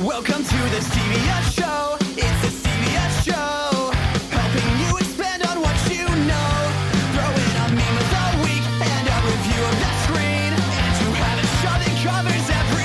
Welcome to the Stevia Show. It's the Stevia Show. Helping you expand on what you know. Throw in a meme of the week and a review of the screen. And you have a show that covers everything.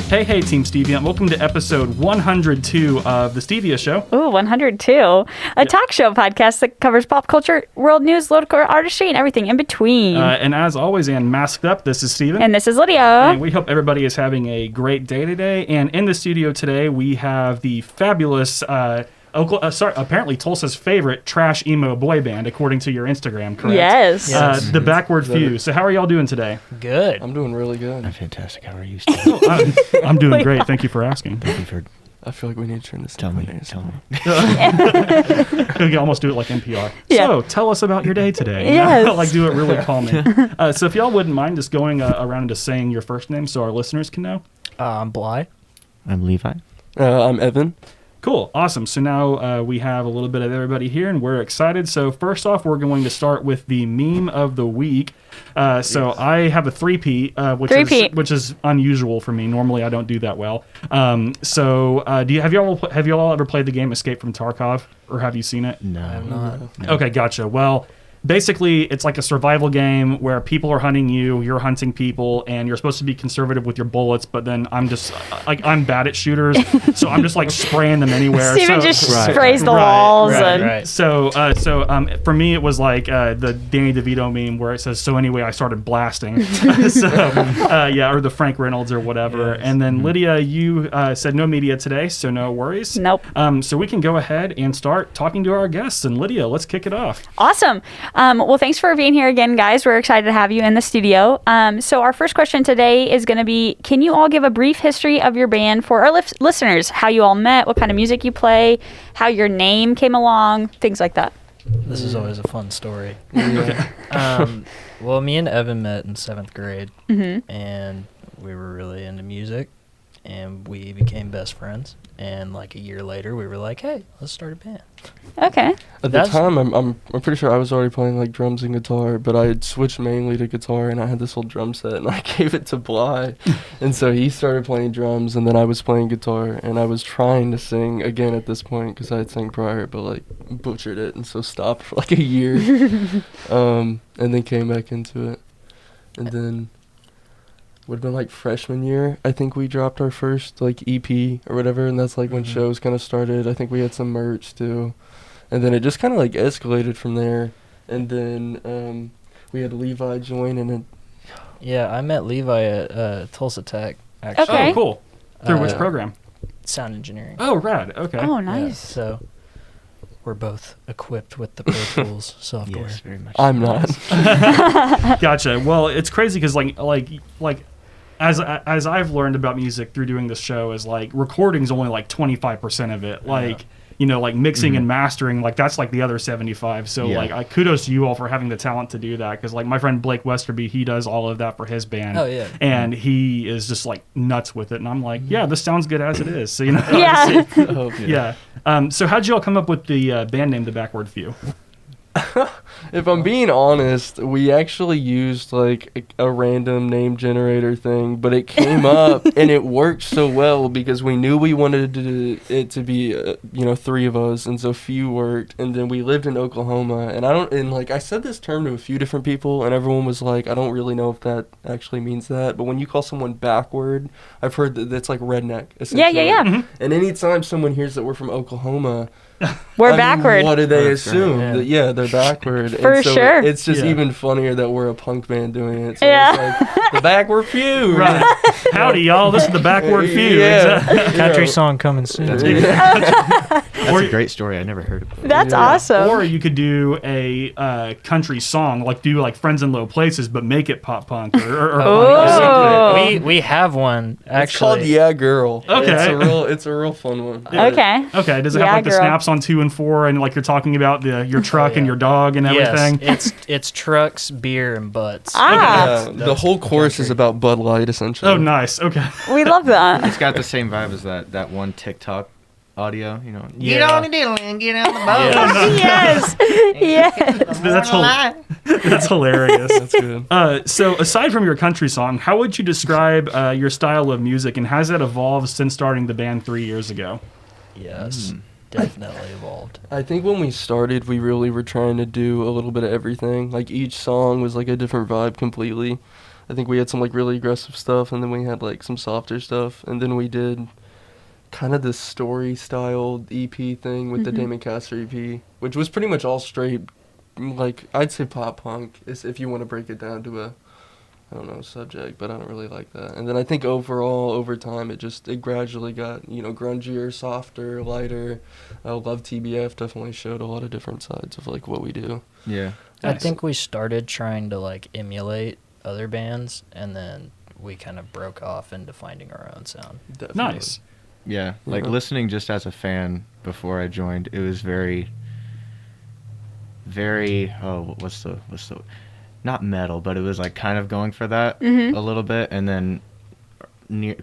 Hey, Team Stevia, and welcome to episode 102 of The Stevia Show. Ooh, 102. A talk show podcast that covers pop culture, world news, local artistry, and everything in between. And as always, and masked up, this is Steven. And this is Lydia. And we hope everybody is having a great day today. And in the studio today, we have the fabulous, apparently Tulsa's favorite trash emo boy band, according to your Instagram, correct? Yes. The Backward Few. So how are y'all doing today? Good. I'm doing really good. I'm fantastic. How are you, Steve? I'm doing great. Thank you for asking. Thank you for I feel like we need to turn this tell me. We can almost do it like NPR. Yeah. So tell us about your day today. Yes. Like do it really calming. So if y'all wouldn't mind just going around and just saying your first name so our listeners can know. I'm Bly. I'm Levi. I'm Evan. Cool. Awesome. So now we have a little bit of everybody here, and we're excited. So first off, we're going to start with the meme of the week. So I have a three-peat, which is unusual for me. Normally, I don't do that well. Have you all ever played the game Escape from Tarkov, or have you seen it? No. I have not. No. Okay, gotcha. Well, basically, it's like a survival game where people are hunting you, you're hunting people, and you're supposed to be conservative with your bullets, but then I'm just, I'm bad at shooters, so I'm just, spraying them anywhere. Steven just sprays the walls. Right. So for me, it was like the Danny DeVito meme where it says, so anyway, I started blasting. Or the Frank Reynolds or whatever. Yes. And then, Lydia, you said no media today, so no worries. Nope. So we can go ahead and start talking to our guests. And Lydia, let's kick it off. Awesome. Well, thanks for being here again, guys. We're excited to have you in the studio. So our first question today is going to be, can you all give a brief history of your band for our listeners? How you all met, what kind of music you play, how your name came along, things like that. This is always a fun story. Yeah. Well, me and Evan met in 7th grade, Mm-hmm. and we were really into music, and we became best friends. And like a year later, we were like, "Hey, let's start a band." Okay. At the time, I'm pretty sure I was already playing drums and guitar, but I had switched mainly to guitar, and I had this whole drum set, and I gave it to Bly, and so he started playing drums, and then I was playing guitar, and I was trying to sing again at this point because I had sang prior, but butchered it, and so stopped for a year, and then came back into it, and then. Would have been freshman year. I think we dropped our first EP or whatever, and that's when shows kind of started. I think we had some merch too, and then it just kind of escalated from there. And then we had Levi join, and then Yeah, I met Levi at Tulsa Tech. Actually. Okay. Oh, cool. Through which program? Sound engineering. Oh, rad. Okay. Oh, Yeah, nice. so we're both equipped with the Pro Tools software. Yes, very much. I'm not. Gotcha. Well, it's crazy because as I've learned about music through doing this show is recording's only 25% of it. Mixing and mastering, that's the other 75. So I kudos to you all for having the talent to do that. Because my friend Blake Westerby, he does all of that for his band. Oh, yeah. And he is just nuts with it. And I'm yeah, this sounds good as it is. So, Yeah. yeah. So how'd you all come up with the band name, The Backward Few? If I'm being honest, we actually used a random name generator thing, but it came up and it worked so well because we knew we wanted it to be, 3 of us, and so few worked. And then we lived in Oklahoma, and I said this term to a few different people, and everyone was I don't really know if that actually means that. But when you call someone backward, I've heard that that's redneck. Essentially. Yeah. Mm-hmm. And anytime someone hears that we're from Oklahoma. We're backward. What do they assume? Yeah. They're backward. For and so sure. It's just even funnier that we're a punk band doing it. So Yeah. it's the Backward Few. Right. Howdy, y'all. This is The Backward Few. Yeah. Country song coming soon. That's a great story. I never heard of it. That's awesome. Or you could do a country song, do Friends in Low Places, but make it pop punk or Oh. We have one It's actually. called Yeah Girl. Okay. It's a real fun one. Okay. Okay. Does it Yeah, have the girl. snaps on 2 and 4, and you're talking about your truck and your dog and everything? Yes, it's trucks, beer, and butts. Ah. The whole chorus is about Bud Light, essentially. Oh, nice. Okay. We love that. It's got the same vibe as that one TikTok audio, you know. Yeah. Get on the diddle and get on the boat. Yes. Yes. That's hilarious. That's good. So aside from your country song, how would you describe your style of music, and has that evolved since starting the band 3 years ago? Yes, definitely evolved. I think when we started, we really were trying to do a little bit of everything. Like each song was like a different vibe completely. I think we had some like really aggressive stuff, and then we had like some softer stuff, and then we did kind of this story style EP thing with the Damon Castor EP, which was pretty much all straight, like I'd say pop punk, if you want to break it down to a, I don't know, subject, but I don't really like that. And then I think overall, over time, it gradually got, you know, grungier, softer, lighter. Love TBF definitely showed a lot of different sides of like what we do. Yeah. I think we started trying to like emulate other bands, and then we kind of broke off into finding our own sound. Definitely. Nice. Yeah, like Yeah. listening just as a fan before I joined, it was very, what's the, not metal, but it was like kind of going for that a little bit, and then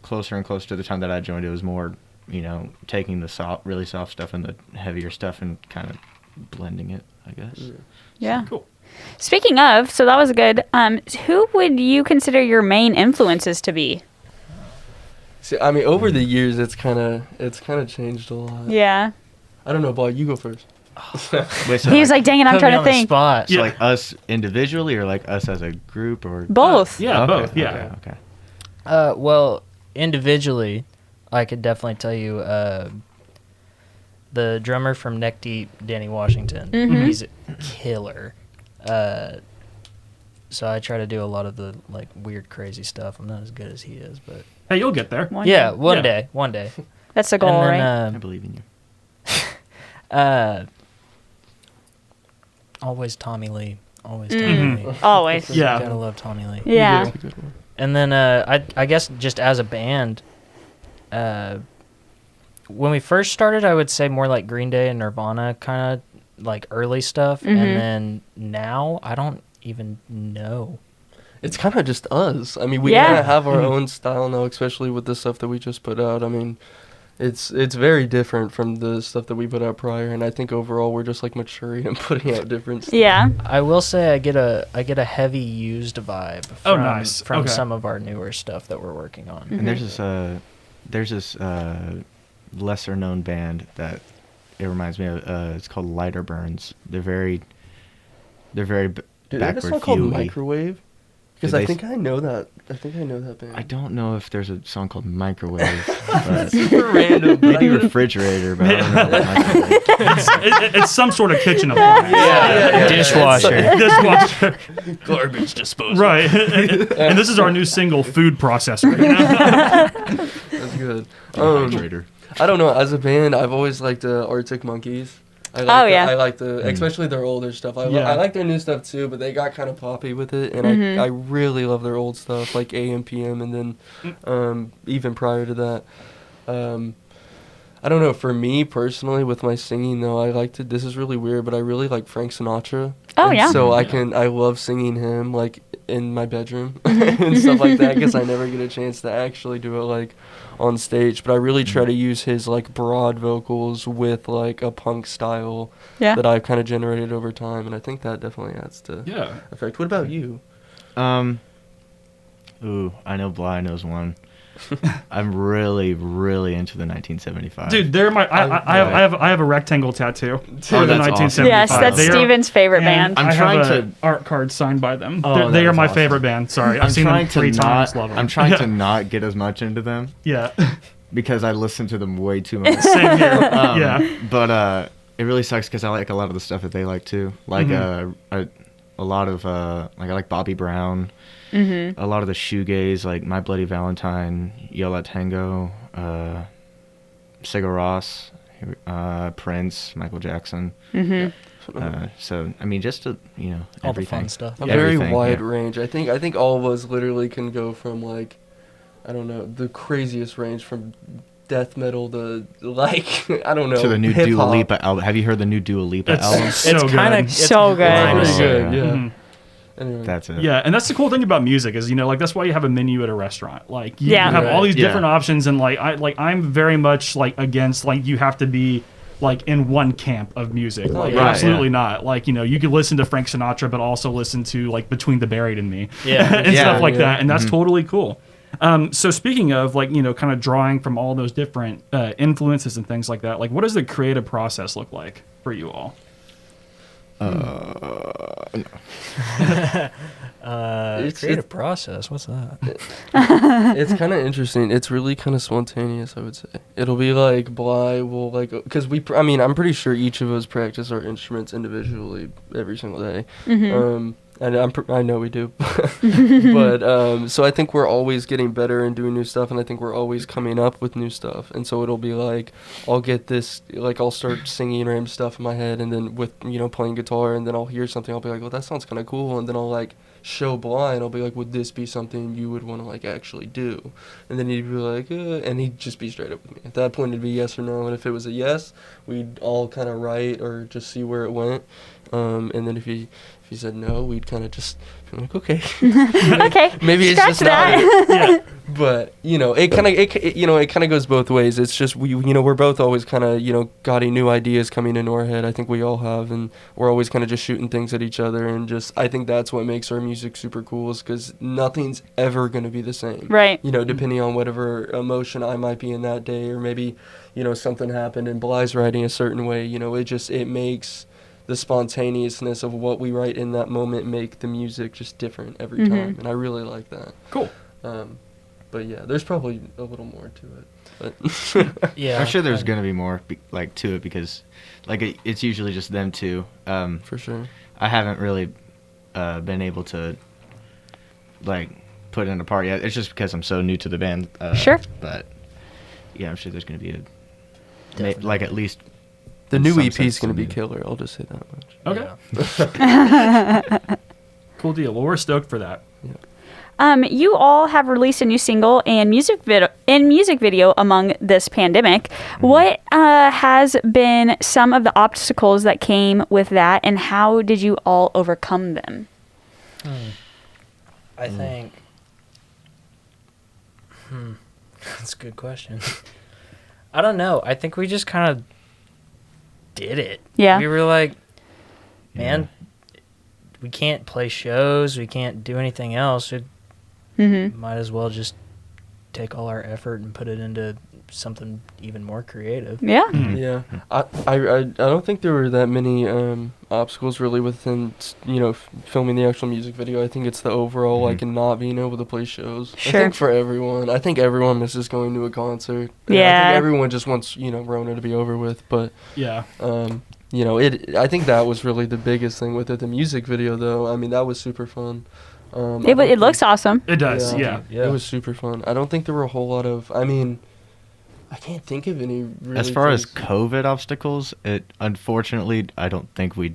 closer and closer to the time that I joined, it was more, you know, taking the really soft stuff and the heavier stuff and kind of blending it, I guess. Yeah. Cool. Speaking of, so that was good. Who would you consider your main influences to be? See, I mean, over the years, it's kind of changed a lot. Yeah. I don't know, Bob, you go first. Wait, so He was like, dang it, I'm Put me trying to on the think. spot. so like us individually or like us as a group or Both. Yeah, Okay, both. Yeah. okay. Well, individually, I could definitely tell you the drummer from Neck Deep, Danny Washington. He's a killer. So I try to do a lot of the like weird, crazy stuff. I'm not as good as he is, but Hey, you'll get there. One yeah, day. one day. That's the goal, and right? then, I believe in you. always Tommy Lee. Always Tommy Lee. Always. Yeah. Gotta love Tommy Lee. Yeah. You do. And then I guess just as a band, when we first started, I would say more like Green Day and Nirvana, kind of like early stuff. And then now, I don't even know. It's kind of just us. I mean, we Yeah. kind of have our own style now, especially with the stuff that we just put out. I mean, it's very different from the stuff that we put out prior, and I think overall we're just like maturing and putting out different stuff. Yeah. I will say I get a heavy used vibe Oh, from, nice. from Okay. some of our newer stuff that we're working on. And there's this lesser known band that it reminds me of. It's called Lighter Burns. They're very Dude, they have a backward song called fuel-y. Microwave? Because Did I they think I know that. I think I know that band. I don't know if there's a song called Microwave. But Super random. But maybe I- refrigerator, but I don't know about microwave. It's some sort of kitchen appliance. yeah. Dishwasher. Dishwasher. Garbage disposal. Right. And this is our new single, Food Processor. You know? That's good. Refrigerator. I don't know. As a band, I've always liked Arctic Monkeys. I like Oh, the, yeah. I like especially their older stuff. I Yeah. like their new stuff too, but they got kind of poppy with it, and I really love their old stuff, like AM, PM, and then even prior to that. I don't know. For me personally, with my singing though, I like to. This is really weird, but I really like Frank Sinatra. Oh, And yeah. So I love singing him like in my bedroom and stuff like that. Because I never get a chance to actually do it like on stage. But I really try to use his like broad vocals with like a punk style Yeah. that I've kind of generated over time, and I think that definitely adds to Yeah. effect. What about you? I know Bly knows one. I'm really, really into the 1975. Dude, they're my. I have a rectangle tattoo. Of the that's awesome. 1975. Yes, that's They are- Steven's favorite and band. I'm I have trying a to- art card signed by them. Oh, They that are is my awesome. favorite band. Sorry, I've I'm seen them trying 3 to times. not. Love them. I'm trying to not get as much into them Yeah. because I listen to them way too much. Same here. Yeah. But it really sucks because I like a lot of the stuff that they like too. Like a lot of like I like Bobby Brown. A lot of the shoegaze, like My Bloody Valentine, Yell at Tango, Sigur Rós, Prince, Michael Jackson. So I mean, just to All the everything. fun stuff. A very Everything, wide yeah. range. I think all of us literally can go from like, I don't know, the craziest range from death metal to like I don't know To the new hip-hop. Dua Lipa album. Have you heard the new Dua Lipa It's album? so good. kinda- So good. grinding. Pretty good, yeah. Mhm. Anyway. That's it. Yeah, and that's the cool thing about music is, like, that's why you have a menu at a restaurant. Like, you Yeah. have all these Yeah. different options, and I'm very much like against like you have to be like in one camp of music. Like, Right, absolutely yeah. not. Like, you could listen to Frank Sinatra, but also listen to like Between the Buried and Me, Yeah. and Yeah, stuff like yeah. that, and that's totally cool. So speaking of like kind of drawing from all those different influences and things like that, like what does the creative process look like for you all? Creative process. What's that? It's kind of interesting. It's really kind of spontaneous, I would say. It'll be like Bly will like, because I'm pretty sure each of us practice our instruments individually every single day. And I know we do. But so I think we're always getting better and doing new stuff, and I think we're always coming up with new stuff. And so it'll be like I'll get this, like I'll start singing random stuff in my head, and then with playing guitar, and then I'll hear something, I'll be like, well, that sounds kind of cool, and then I'll like show Bly, and I'll be like, would this be something you would want to like actually do? And then he'd be like, and he'd just be straight up with me. At that point, it'd be yes or no, and if it was a yes, we'd all kind of write or just see where it went. And then if he said no, we'd kind of just be like, okay. Okay. Maybe it's Scratch just that. not it. But it kind of goes both ways. It's just we're both always kind of got new ideas coming into our head. I think we all have, and we're always kind of just shooting things at each other, and just I think that's what makes our music super cool, is because nothing's ever gonna be the same. Right. Depending on whatever emotion I might be in that day, or maybe something happened and Bly's writing a certain way. It makes the spontaneousness of what we write in that moment make the music just different every time, and I really like that. Cool. But yeah, there's probably a little more to it. But Yeah. I'm sure there's gonna be more to it, because like it's usually just them two. for sure. I haven't really been able to like put in a part yet. It's just because I'm so new to the band. Sure. But yeah, I'm sure there's gonna be Definitely. like at least The in new some EP is sense going to be new. killer. I'll just say that much. Okay. Yeah. Cool deal. Well, we're stoked for that. You all have released a new single and music video among this pandemic. What has been some of the obstacles that came with that, and how did you all overcome them? I think. That's a good question. I don't know. I think we just kind of did it. Yeah. We were like, man, we can't play shows. We can't do anything else. We might as well just take all our effort and put it into something even more creative. Yeah. Yeah, I don't think there were that many obstacles really within filming the actual music video. I think it's the overall like not being able to play shows. Sure. I think for everyone, I think everyone misses going to a concert. And I Yeah. think everyone just wants Rona to be over with, but Yeah. I think that was really the biggest thing with it. The music video though, I mean that was super fun. It looks awesome. It does. Yeah. Yeah. It was super fun. I don't think there were a whole lot of. I can't think of any. Really As far as things. COVID obstacles, unfortunately I don't think we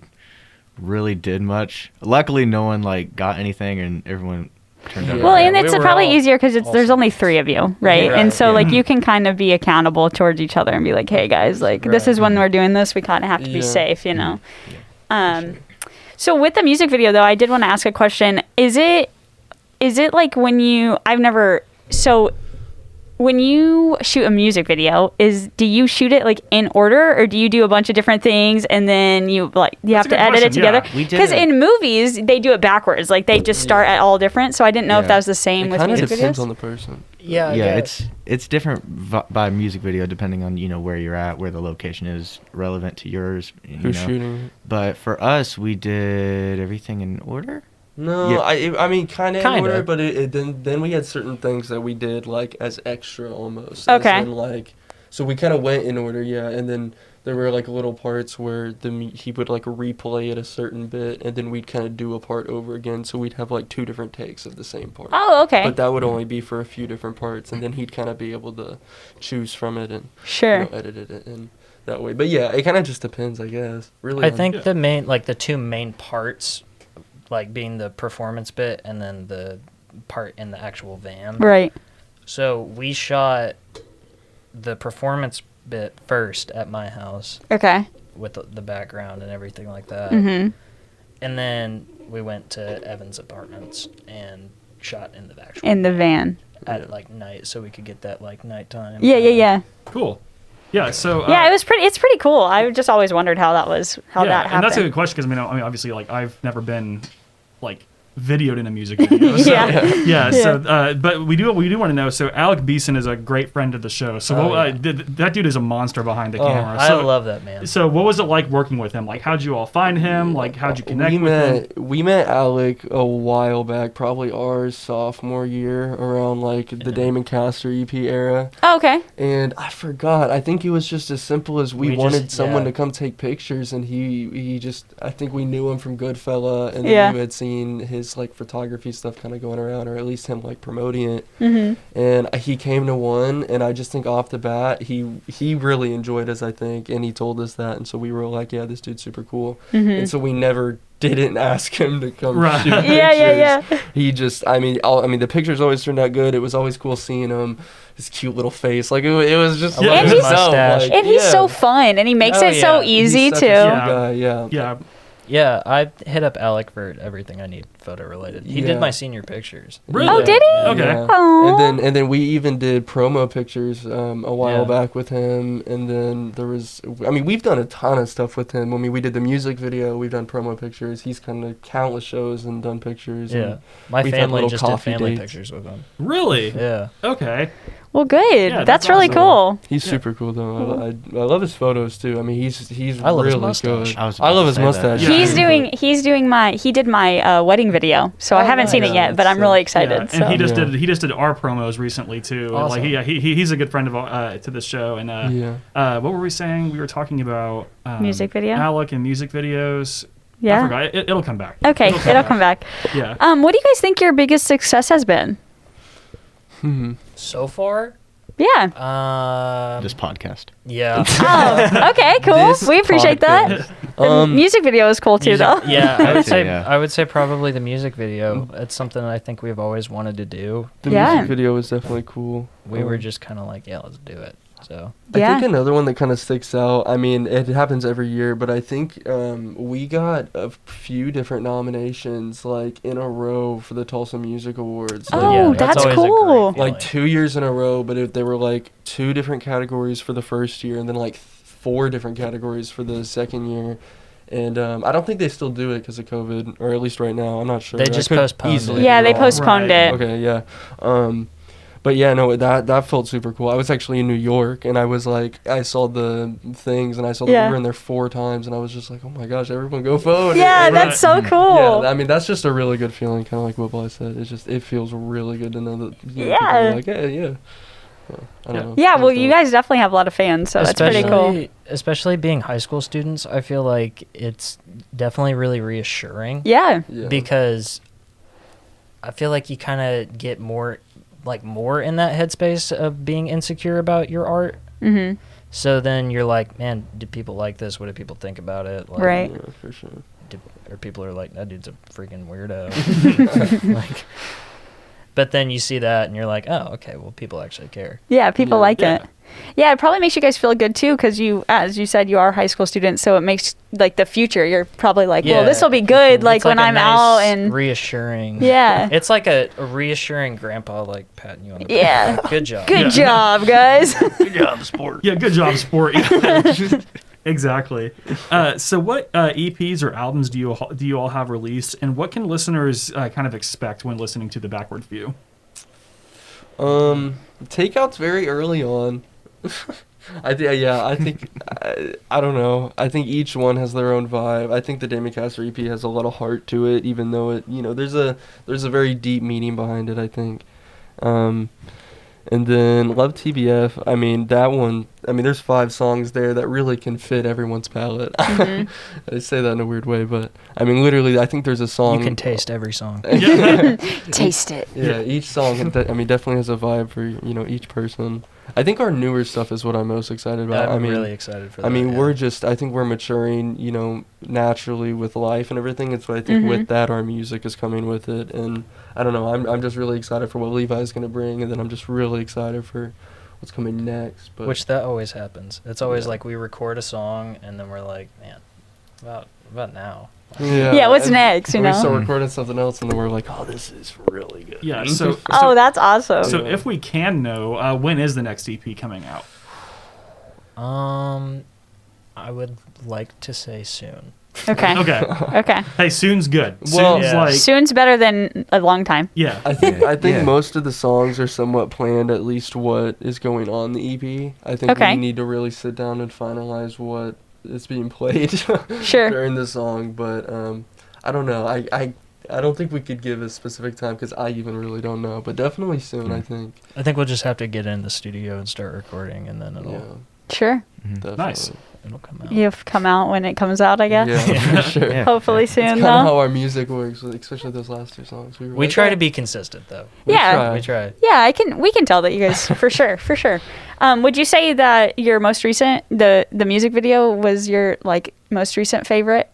really did much. Luckily, no one like got anything, and everyone turned out. Yeah. Well, okay. and we it's were probably all easier because there's awesome. only 3 of you, right? Right, And so yeah. like you can kind of be accountable towards each other and be like, hey guys, like this Right. is when we're doing this. We kind of have to be Yeah. safe, So with the music video though, I did want to ask a question. Is it like when you when you shoot a music video, do you shoot it like in order, or do you do a bunch of different things and then you have That's a to good edit it question, together? yeah. We did Because it. in movies they do it backwards, like they just start at all different. So I didn't know if Yeah. that was the same It with kind of music depends videos. on the person. Yeah. I Yeah, guess. it's different by music video depending on where you're at, where the location is relevant to yours. Who's shooting? But for us, we did everything in order. No, Yeah. I mean kind of in Kinda. order, but then we had certain things that we did like as extra almost. Okay. As in, like, so we kind of went in order, yeah, and then there were like little parts where he would like replay it a certain bit, and then we'd kind of do a part over again. So we'd have like 2 different takes of the same part. Oh, okay. But that would only be for a few different parts, and then he'd kind of be able to choose from it and Sure. edit it in that way. But yeah, it kind of just depends, I guess. Really. I on- think the 2 main parts, like being the performance bit and then the part in the actual van. Right. So we shot the performance bit first at my house Okay. with the background and everything like that. Mhm. And then we went to Evan's apartments and shot in the actual In the van. at like night, so we could get that like nighttime. Yeah. Cool. Yeah. So Yeah, it was pretty. It's pretty cool. I just always wondered how that that happened. and that's a good question because I mean, obviously, like I've never been like videoed in a music video. So, Yeah. So, but we do want to know. So, Alec Beeson is a great friend of the show. So, that dude is a monster behind the camera. I So, love that man. So, what was it like working with him? Like, how'd you all find him? Like, how'd you connect with him? We met Alec a while back, probably our sophomore year, around like the Damon Castor EP era. Oh, okay. And I forgot. I think it was just as simple as we We wanted just- someone yeah. to come take pictures, and he just, I think we knew him from Goodfella, and then Yeah. we had seen his like photography stuff kind of going around, or at least him like promoting it. Mm-hmm. And he came to one, and I just think off the bat he really enjoyed us, I think, and he told us that, and so we were like, yeah, this dude's super cool. And so we never didn't ask him to come Right. shoot pictures. Yeah. He just, I mean, the pictures always turned out good. It was always cool seeing him, his cute little face. Like, it was just, I love his dumb, mustache. And he's yeah. so fun, and he makes Oh, it so yeah. He's easy such too. a sweet guy, yeah. Yeah. Yeah, I hit up Alec for everything I need photo related. He Yeah. did my senior pictures. Really? Oh, did he? Okay. Yeah. Aw. And then we even did promo pictures a while Yeah. back with him, and then there was, I mean, we've done a ton of stuff with him. I mean, we did the music video, we've done promo pictures. He's come to countless shows and done pictures. Yeah, and my we've had family little just did coffee family dates. pictures with him. Really? Yeah, Okay. Well, good. Yeah, that's that's really awesome. cool. He's super cool though. I love his photos too. I mean, he's I love his really mustache. good. I was I about love to his say that. mustache. Yeah. He did my wedding video, so I Oh, haven't seen it nice. yet, but I'm really excited. Yeah, and so. he just Yeah. did our promos recently too. Awesome. Like he's a good friend of to the show. And Yeah. what were we saying? We were talking about Music video? Alec and music videos. I Yeah. forgot. It'll come back. Okay, it'll come back. Yeah. What do you guys think your biggest success has been? so far, Yeah. This podcast. yeah. Oh, okay, cool. This We appreciate that. The music video is cool too, though. Yeah, I would That's it, say yeah. I would say probably the music video. It's something I think we've always wanted to do. The Yeah. music video was definitely cool. We were just kind of like, yeah, let's do it. So I Yeah. think another one that kind of sticks out, I mean, it happens every year, but I think we got a few different nominations, like, in a row for the Tulsa Music Awards. Oh, yeah, that's always a great cool. feeling. Like 2 years in a row, but they were like 2 different categories for the first year, and then like 4 different categories for the second year. And I don't think they still do it because of COVID, or at least right now. I'm not sure. They I just could postponed easily it. Yeah, be they wrong. postponed Right. it. Okay, yeah. But yeah, no, that felt super cool. I was actually in New York, and I was like, I saw the things, and I saw that Yeah. we were in there 4 times, and I was just like, oh my gosh, everyone go vote. Yeah, And, that's so cool. yeah, I mean, that's just a really good feeling, kind of like what Bly said. It's just, it feels really good to know that people Yeah. are like, hey, yeah. I don't know. Yeah, well, That's you dope. guys definitely have a lot of fans, so that's pretty cool. Especially being high school students, I feel like it's definitely really reassuring. Yeah. Yeah. Because I feel like you kind of get more in that headspace of being insecure about your art. Mm-hmm. So then you're like, man, do people like this? What do people think about it? Like, Right. Yeah, for sure. Or people are like, that dude's a freaking weirdo. like, but then you see that and you're like, oh, okay, well, people actually care. Yeah, people Yeah. like Yeah. it. Yeah, it probably makes you guys feel good too, because you, as you said, you are high school students, so it makes like the future. You're probably like, well, this will be good, like It's when a I'm nice, out and reassuring. yeah, It's like a reassuring grandpa, like patting you on the back. Yeah. Like, good job. good job, guys. Good job, sport. Yeah, good job, sport. Exactly. So, what EPs or albums do you all have released, and what can listeners kind of expect when listening to the Backward View? Takeout's very early on. I think I don't know. I think each one has their own vibe. I think the Damon Castor EP has a lot of heart to it, even though it, there's a very deep meaning behind it, I think. And then Love TBF, I mean, that one, there's 5 songs there that really can fit everyone's palate. Mhm. I say that in a weird way, but literally, I think there's a song. You can taste every song. Taste it. Yeah, each song, definitely has a vibe for, each person. I think our newer stuff is what I'm most excited about. I'm really excited for that. I think we're maturing, naturally with life and everything. And so I think Mhm. with that, our music is coming with it. And I don't know, I'm just really excited for what Levi's going to bring. And then I'm just really excited for what's coming next. But Which that always happens. It's always Yeah. like we record a song and then we're like, man, about now. Yeah, what's and next, you We know? start recording something else, and then we're like, oh, this is really good. Yeah. So Oh, that's awesome. so if we can know, when is the next EP coming out? I would like to say soon. Okay. Okay. Okay. Hey, soon's good. Well- Soon's Yeah. like Soon's better than a long time. yeah. I think Yeah. most of the songs are somewhat planned, at least what is going on the EP. I think Okay. we need to really sit down and finalize what is being played Sure. during the song, but I don't know. I don't think we could give a specific time because I even really don't know, but definitely soon, I think. I think we'll just have to get in the studio and start recording, and then it'll Yeah, Sure. definitely. Nice. it'll come out. You've come out when it comes out, I guess. Yeah, for sure. Yeah. Hopefully It's soon, kind of though. how our music works, especially those last two songs. Were We like, try "Oh, to be consistent, though. we Yeah. try." We try. Yeah, we can tell that you guys for sure. Would you say that your most recent the music video was your like most recent favorite?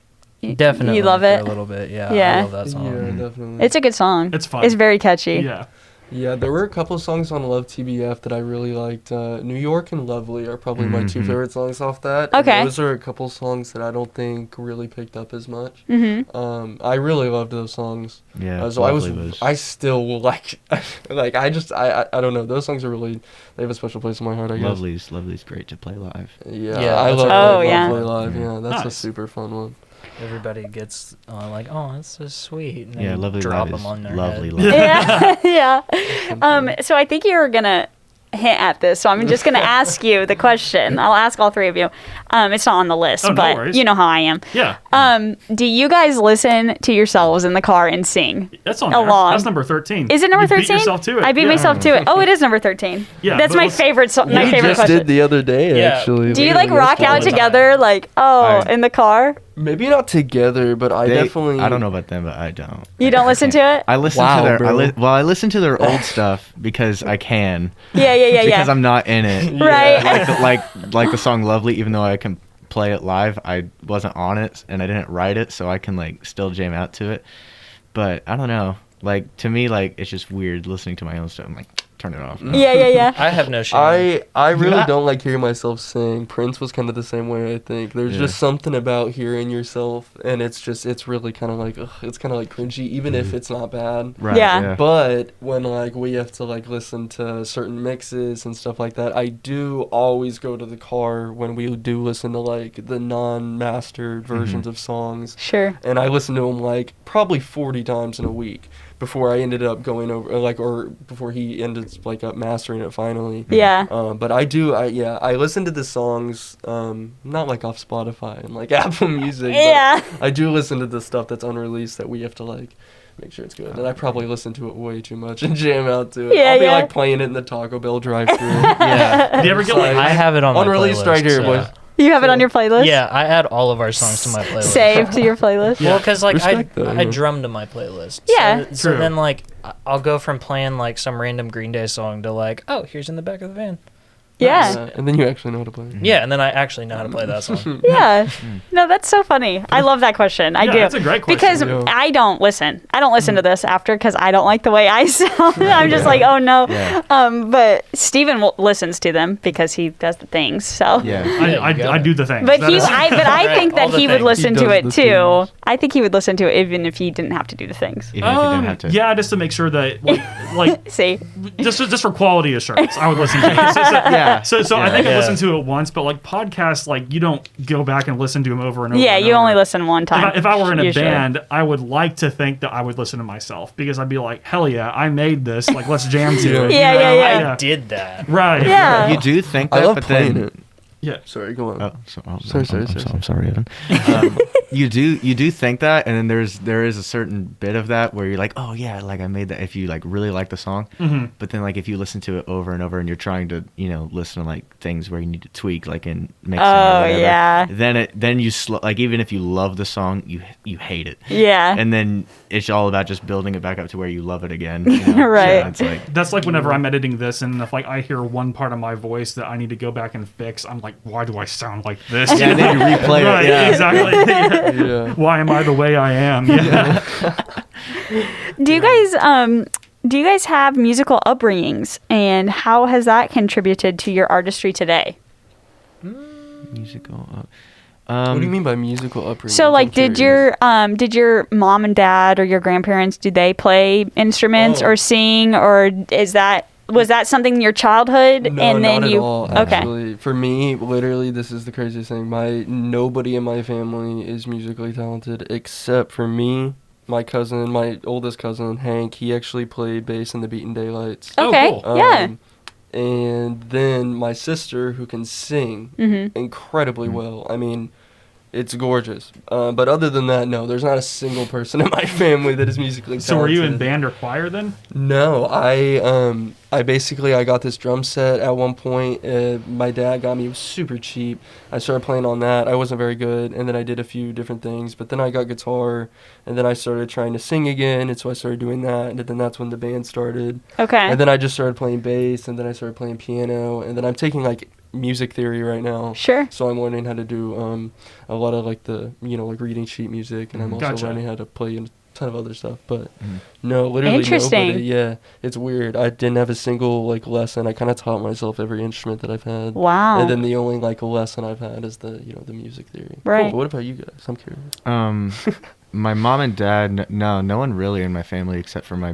Definitely. You love for it. a little bit. Yeah. Yeah. I love that song. Yeah, Mhm. definitely. It's a good song. It's fun. It's very catchy. Yeah. Yeah, there were a couple songs on Love TBF that I really liked. New York and Lovely are probably my two Mhm. favorite songs off that. and Okay. those are a couple songs that I don't think really picked up as much. Mm-hmm. I really loved those songs. Yeah. So Lovely I still will like, I don't know. Those songs are really, they have a special place in my heart, I guess. Lovely's great to play live. Yeah, Yeah, I that's love a Oh, Lovely yeah. live. Yeah, that's a Nice. super fun one. Everybody gets like, oh, that's so sweet. And Yeah, then Lovely drop live them on is their lovely head. live. Yeah. So I think you were gonna hint at this, so I'm just gonna ask you the question. I'll ask all three of you. It's not on the list, Oh, no but worries. you know how I am. Yeah. Do you guys listen to yourselves in the car and sing? That's on Along. there. That's number 13. Is it number You 13? beat yourself to it. I beat Yeah. myself to it. Oh, it is number 13. Yeah, That's but my let's- favorite song. My We favorite just question. did the other day, Yeah. actually. Do you literally like rock yesterday. out the time. together, like in the car? Maybe not together, but I definitely. I don't know about them, but I don't. You don't listen to it? I listen Wow, to their. bro. I listen to their old stuff because I can. Yeah. Because I'm not in it. Right. Like the song "Lovely," even though I can play it live, I wasn't on it and I didn't write it, so I can like still jam out to it. But I don't know. Like to me, like it's just weird listening to my own stuff. I'm like, turn it off. Yeah. I have no shame. I really Yeah. don't like hearing myself sing. Prince was kind of the same way, I think. There's Yeah. just something about hearing yourself, and it's really kind of like, it's kind of like cringy, even if it's not bad. Right. Yeah. But when like we have to like listen to certain mixes and stuff like that, I do always go to the car when we do listen to like the non-mastered versions of songs, Sure. and I listen to them like probably 40 times in a week before I ended up going over or before he ended like up mastering it finally. Yeah. But I listen to the songs, not like off Spotify and like Apple Music. Yeah. But I do listen to the stuff that's unreleased that we have to like make sure it's good. And I probably listen to it way too much and jam out to it. Yeah, I'll be yeah. like playing it in the Taco Bell drive-thru. Yeah. Do you ever get like I have it on my Unreleased playlist, right here, so- boys. You have it on your playlist? Yeah, I add all of our songs to my playlist. Save to your playlist? Yeah. Well, because like Respect that, I yeah. drum to my playlist. Yeah. So True. then like I'll go from playing like some random Green Day song to like, oh, here's in the back of the van. Yeah. And then you actually know how to play. Yeah, and then I actually know how to play that song. Yeah. No, that's so funny. I love that question. I Yeah, do. that's a great question. Because Yeah. I don't listen. I don't listen to this after because I don't like the way I sound. I'm just like, oh no. Yeah. But Steven listens to them because he does the things. So. Yeah. Yeah, you got I it. do the thing. But That he, is- I Right, think all that the he would things. listen He to does it the too. things. I think he would listen to it even if he didn't have to do the things. Even if you didn't have to. Yeah, just to make sure that like See, just for quality assurance, I would listen to it. Yeah. So I Yeah. think I Yeah. listened to it once, but like podcasts, like you don't go back and listen to them over and over. yeah, and you over. only listen one time. If I were in a usually. band, I would like to think that I would listen to myself because I'd be like, hell yeah, I made this. Like, let's jam to it. Yeah, you know? yeah. I did that. Right. Yeah. You do think I that, love but playing then it. Yeah. Sorry, go on. Oh, Sorry. I'm sorry, Evan. You do think that, and then there is a certain bit of that where you're like, oh yeah, like I made that. If you like really like the song, but then like if you listen to it over and over, and you're trying to listen to like things where you need to tweak, like in mixing. Oh, or whatever, yeah. Then you like even if you love the song, you hate it. Yeah. And then it's all about just building it back up to where you love it again. You know? Right. So it's like That's like whenever I'm editing this, and if like I hear one part of my voice that I need to go back and fix, I'm like, why do I sound like this? yeah, and then you replay Right, it. Yeah. exactly. Yeah. Yeah. Why am I the way I am? Yeah. Do you guys have musical upbringings, and how has that contributed to your artistry today? Musical. What do you mean by musical upbringing? So, like, I'm did curious. your mom and dad or your grandparents, do they play instruments Oh. or sing, or was that something in your childhood? No, and then not you at all. okay, Actually, for me, literally, this is the craziest thing. Nobody in my family is musically talented except for me. My cousin, my oldest cousin Hank, he actually played bass in the Beaten Daylights. okay, cool. yeah, And then my sister, who can sing incredibly well. I mean, it's gorgeous. But other than that, no, there's not a single person in my family that is musically talented. So were you in band or choir then? No, I basically I got this drum set at one point. My dad got me. It was super cheap. I started playing on that. I wasn't very good, and then I did a few different things. But then I got guitar, and then I started trying to sing again, and so I started doing that, and then that's when the band started. okay, And then I just started playing bass, and then I started playing piano, and then I'm taking like music theory right now. sure, So I'm learning how to do a lot of like the like reading sheet music, and I'm also Gotcha. learning how to play a ton of other stuff. But no, literally Interesting. nobody. Yeah, it's weird. I didn't have a single like lesson. I kind of taught myself every instrument that I've had. wow, And then the only like lesson I've had is the the music theory. Right. Cool. What about you guys? I'm curious. My mom and dad, no one really in my family except for my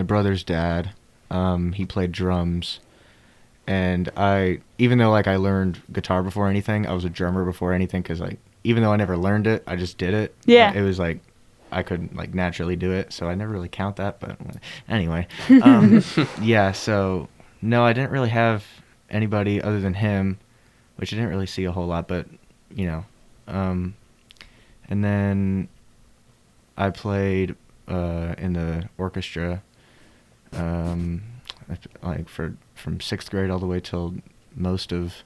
brother's dad. He played drums, and even though like I learned guitar before anything, I was a drummer before anything, because like even though I never learned it, I just did it. Yeah. It was like I couldn't like naturally do it, so I never really count that. But anyway, yeah. So no, I didn't really have anybody other than him, which I didn't really see a whole lot. But and then I played in the orchestra, like from 6th grade all the way till most of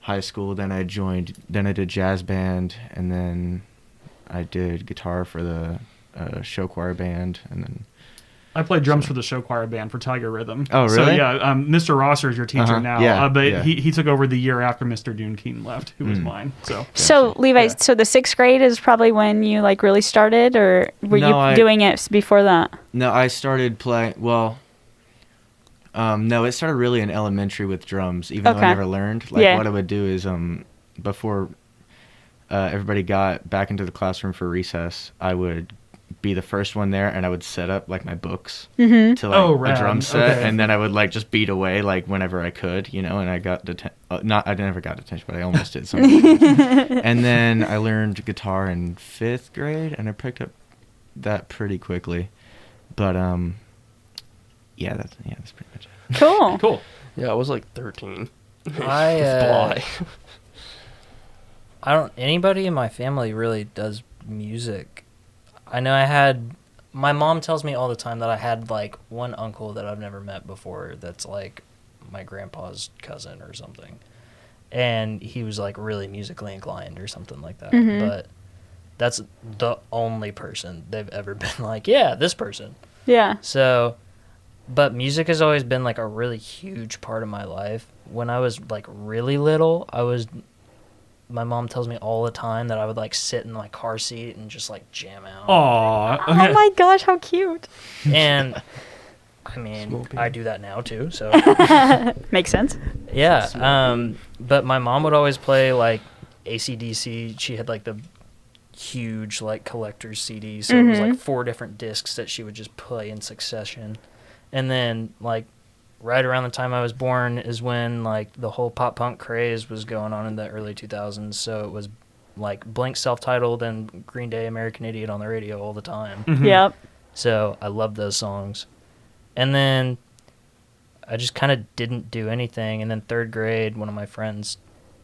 high school. Then I did jazz band, and then I did guitar for the show choir band, and then I played drums for the show choir band for Tiger Rhythm. Oh, So really? yeah, Mr. Rosser is your teacher Uh-huh. now, Yeah, but yeah. he took over the year after Mr. Dune Keen left, who was mine. So So Levi, Yeah. so the 6th grade is probably when you like really started, or were No, you doing it before that? no, I started playing. Well, no, it started really in elementary with drums. Even though Okay. I never learned, like Yeah. what I would do is before everybody got back into the classroom for recess, I would be the first one there, and I would set up like my books to like Oh, a rad. drum set, Okay. and then I would like just beat away like whenever I could, and I got I never got detention, but I almost did something. And then I learned guitar in 5th grade, and I picked up that pretty quickly. But yeah, that's pretty much it. Cool. cool. Yeah, I was like 13. I Fly. I don't. Anybody in my family really does music. I know my mom tells me all the time that I had like one uncle that I've never met before that's like my grandpa's cousin or something, and he was like really musically inclined or something like that. But that's the only person they've ever been like, yeah, this person. Yeah. So, but music has always been like a really huge part of my life. When I was like really little, my mom tells me all the time that I would like sit in my car seat and just like jam out. Aw. Oh my gosh, how cute. And I mean, Smokey. I do that now too. So Makes sense. yeah. But my mom would always play like AC/DC. She had like the huge like collector's CD, so it was like 4 different discs that she would just play in succession. And then like right around the time I was born is when like the whole pop punk craze was going on in the early 2000s. So it was like Blink self-titled and Green Day American Idiot on the radio all the time. Yep. So I loved those songs. And then I just kind of didn't do anything. And then 3rd grade, one of my friends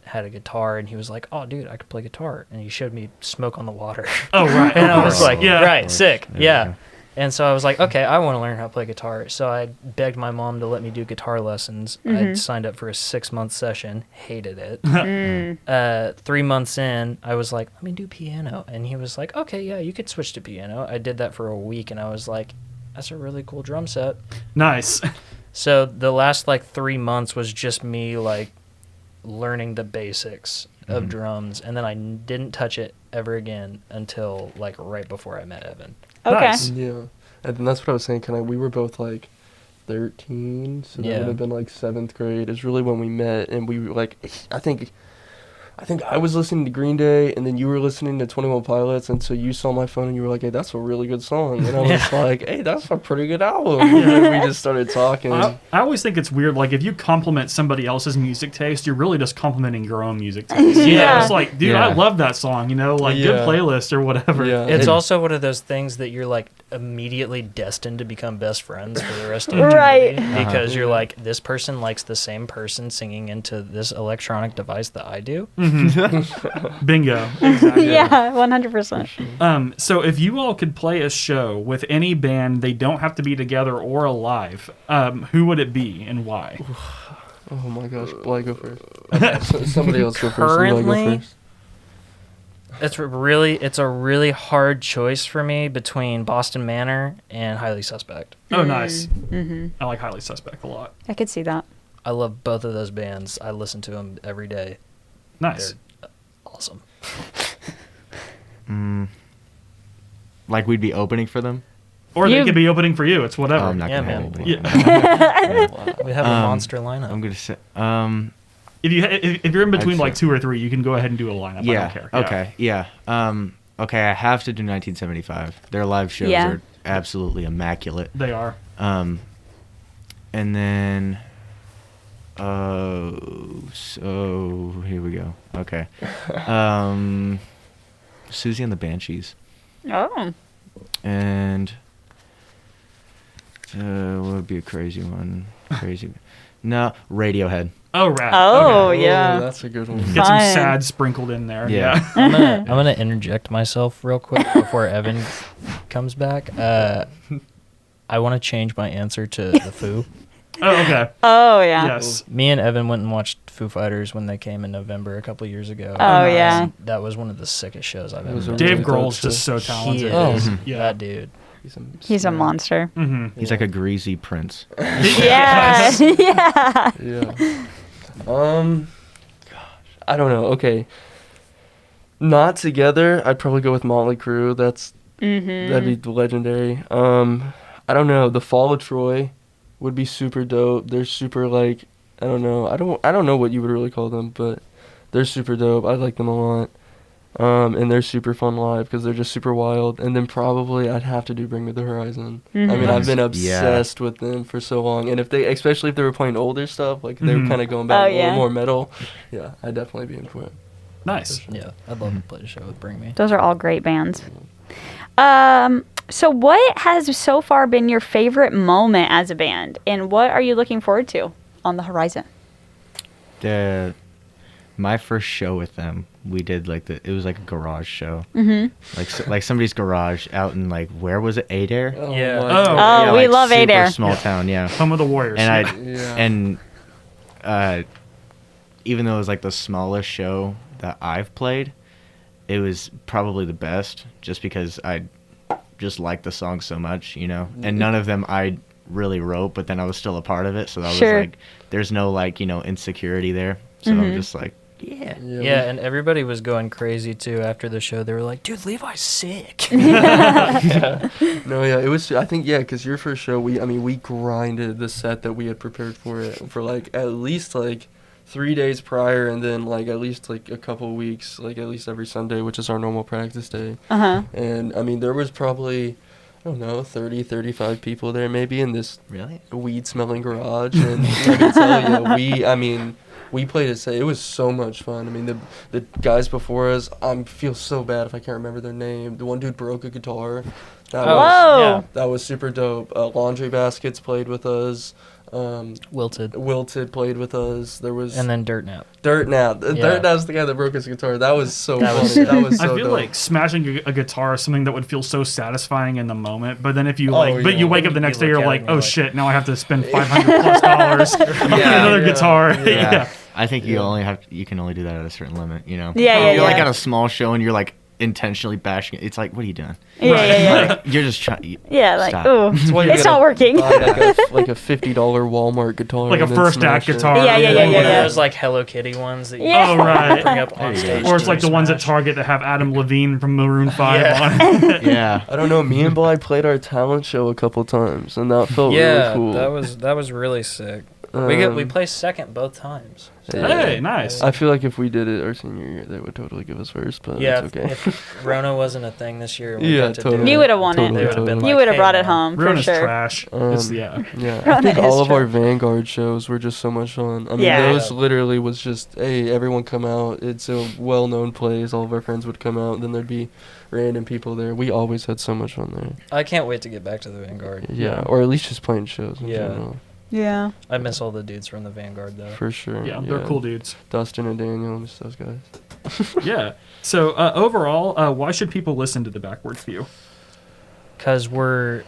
had a guitar, and he was like, oh, dude, I could play guitar. And he showed me Smoke on the Water. Oh, right. And I was Of like, course. Yeah. right, sick, There you yeah. go. And so I was like, okay, I want to learn how to play guitar. So I begged my mom to let me do guitar lessons. I signed up for a 6-month session, hated it. 3 months in, I was like, let me do piano. And he was like, okay, yeah, you could switch to piano. I did that for a week, and I was like, that's a really cool drum set. Nice. So the last like 3 months was just me like learning the basics of drums, and then I didn't touch it ever again until like right before I met Evan. Okay. Nice. Yeah, and then that's what I was saying. We were both like 13, so that Yeah. would have been like 7th grade. Is really when we met, and we like, I think I think I was listening to Green Day, and then you were listening to 21 Pilots, and so you saw my phone, and you were like, hey, that's a really good song. And I was like, hey, that's a pretty good album. And we just started talking. I always think it's weird, like, if you compliment somebody else's music taste, you're really just complimenting your own music taste. Yeah. It's like, dude, I love that song, like, good playlist or whatever. Yeah. It's also one of those things that you're like immediately destined to become best friends for the rest of Right. eternity because you're like, this person likes the same person singing into this electronic device that I do. Bingo. Exactly. Yeah, 100%. So if you all could play a show with any band, they don't have to be together or alive, who would it be and why? Oh my gosh, Bly, go first. Somebody else go first. Bly, go Currently, first. it's a really hard choice for me between Boston Manor and Highly Suspect. Oh, nice. I like Highly Suspect a lot. I could see that. I love both of those bands. I listen to them every day. Nice. They're awesome. Like we'd be opening for them. Or they could be opening for you. It's whatever. Oh, I'm not Yeah, gonna have man. anybody. We have a monster lineup. I'm gonna say. If you're in between I'd like say- 2 or 3, you can go ahead and do a lineup. Yeah. I don't care. Okay. Yeah. Okay. I have to do 1975. Their live shows Yeah. are absolutely immaculate. They are. And then. So here we go. Okay. Susie and the Banshees. Oh. And what would be a crazy one? No, Radiohead. Oh, rad. Oh, Okay. yeah. That's a good one. Get some Fun. sad sprinkled in there. Yeah. I'm gonna interject myself real quick before Evan comes back. I want to change my answer to the Foo. Oh, okay. Oh, yeah. Yes. Me and Evan went and watched Foo Fighters when they came in November a couple years ago. Oh, yeah. That was one of the sickest shows I've It ever was a been. Dave really dope Grohl's show. just so He talented. is Yeah. that dude. He's a monster. He's like a greasy prince. Yeah. Yeah. Yeah. Gosh, I don't know. Okay. Not together. I'd probably go with Motley Crue. That'd be legendary. I don't know. The Fall of Troy would be super dope. They're super like, I don't know. I don't know what you would really call them, but they're super dope. I like them a lot. And they're super fun live because they're just super wild. And then probably I'd have to do Bring Me the Horizon. I mean, I've been obsessed with them for so long. And especially if they were playing older stuff, like they were kind of going back a little more metal. Yeah, I'd definitely be in for it. Nice. Yeah, I'd love to play the show with Bring Me. Those are all great bands. So what has so far been your favorite moment as a band, and what are you looking forward to on the horizon? My first show with them, we did it was like a garage show. Like somebody's garage out in where was it? Adair? Yeah. my Oh. God. Oh, we love super Adair. small town, yeah. Home of the Warriors. And even though it was like the smallest show that I've played, it was probably the best just because I just liked the song so much, and none of them I really wrote, but then I was still a part of it, so that was like, there's no insecurity there, so I'm just like, yeah. Yeah, and everybody was going crazy too after the show. They were like, "Dude, Levi's sick." No, yeah, it was. I think because your first show, we grinded the set that we had prepared for it for at least 3 days prior, and then at least a couple weeks, at least every Sunday, which is our normal practice day. And there was probably, I don't know, 30, 35 people there maybe in this Really? weed smelling garage, and let me tell you, we played it. It was so much fun. The guys before us, I feel so bad if I can't remember their name. The one dude broke a guitar. Whoa. That was super dope. Laundry Baskets played with us. Wilted, played with us. There was and then Dirt Nap. Dirt Nap. Yeah. Dirt Nap's the guy that broke his guitar. That was so That was funny. sick. That was so I feel dope. like smashing a guitar is something that would feel so satisfying in the moment, but then if you Oh, but yeah. you wake up the You next day, look you're at it like, and you're oh like- shit, now I have to spend $500+ on another guitar. Yeah. I think you can only do that at a certain limit, Yeah, If yeah, you're yeah. at a small show and you're intentionally bashing it, it's like, what are you doing? Yeah. You're just trying. Yeah, Stop. ooh, That's why you it's gotta not working. buy a $50 Walmart guitar. Like a and then first act smash it. guitar. Yeah. One of Yeah. those Hello Kitty ones that you Yeah. Oh, right. bring up on There you stage. go. Or it's to like the ones at smash. Target that have Adam Levine from Maroon 5 Yeah. on it. Yeah. I don't know. Me and Bly played our talent show a couple times, and that felt Yeah, really cool. that was really sick. We placed second both times. Hey, nice. I feel like if we did it our senior year, they would totally give us first, but Yeah, it's okay. if Rona wasn't a thing this year, we Yeah, got to totally. do You it, would have won Totally, it. they would have been totally. You like, would have hey, brought it man. home for Ruin is sure. trash. Yeah. Yeah, Rona I think is all of true. our Vanguard shows were just so much fun. I mean, Yeah. those literally was just, hey, everyone come out. It's a well-known place. All of our friends would come out. Then there'd be random people there. We always had so much fun there. I can't wait to get back to the Vanguard. Yeah, or at least just playing shows in Yeah. general. Yeah. I miss all the dudes from the Vanguard though. For sure. Yeah, they're cool dudes. Dustin and Daniel, I miss those guys. Yeah. So overall, why should people listen to the Backward View? Cause we're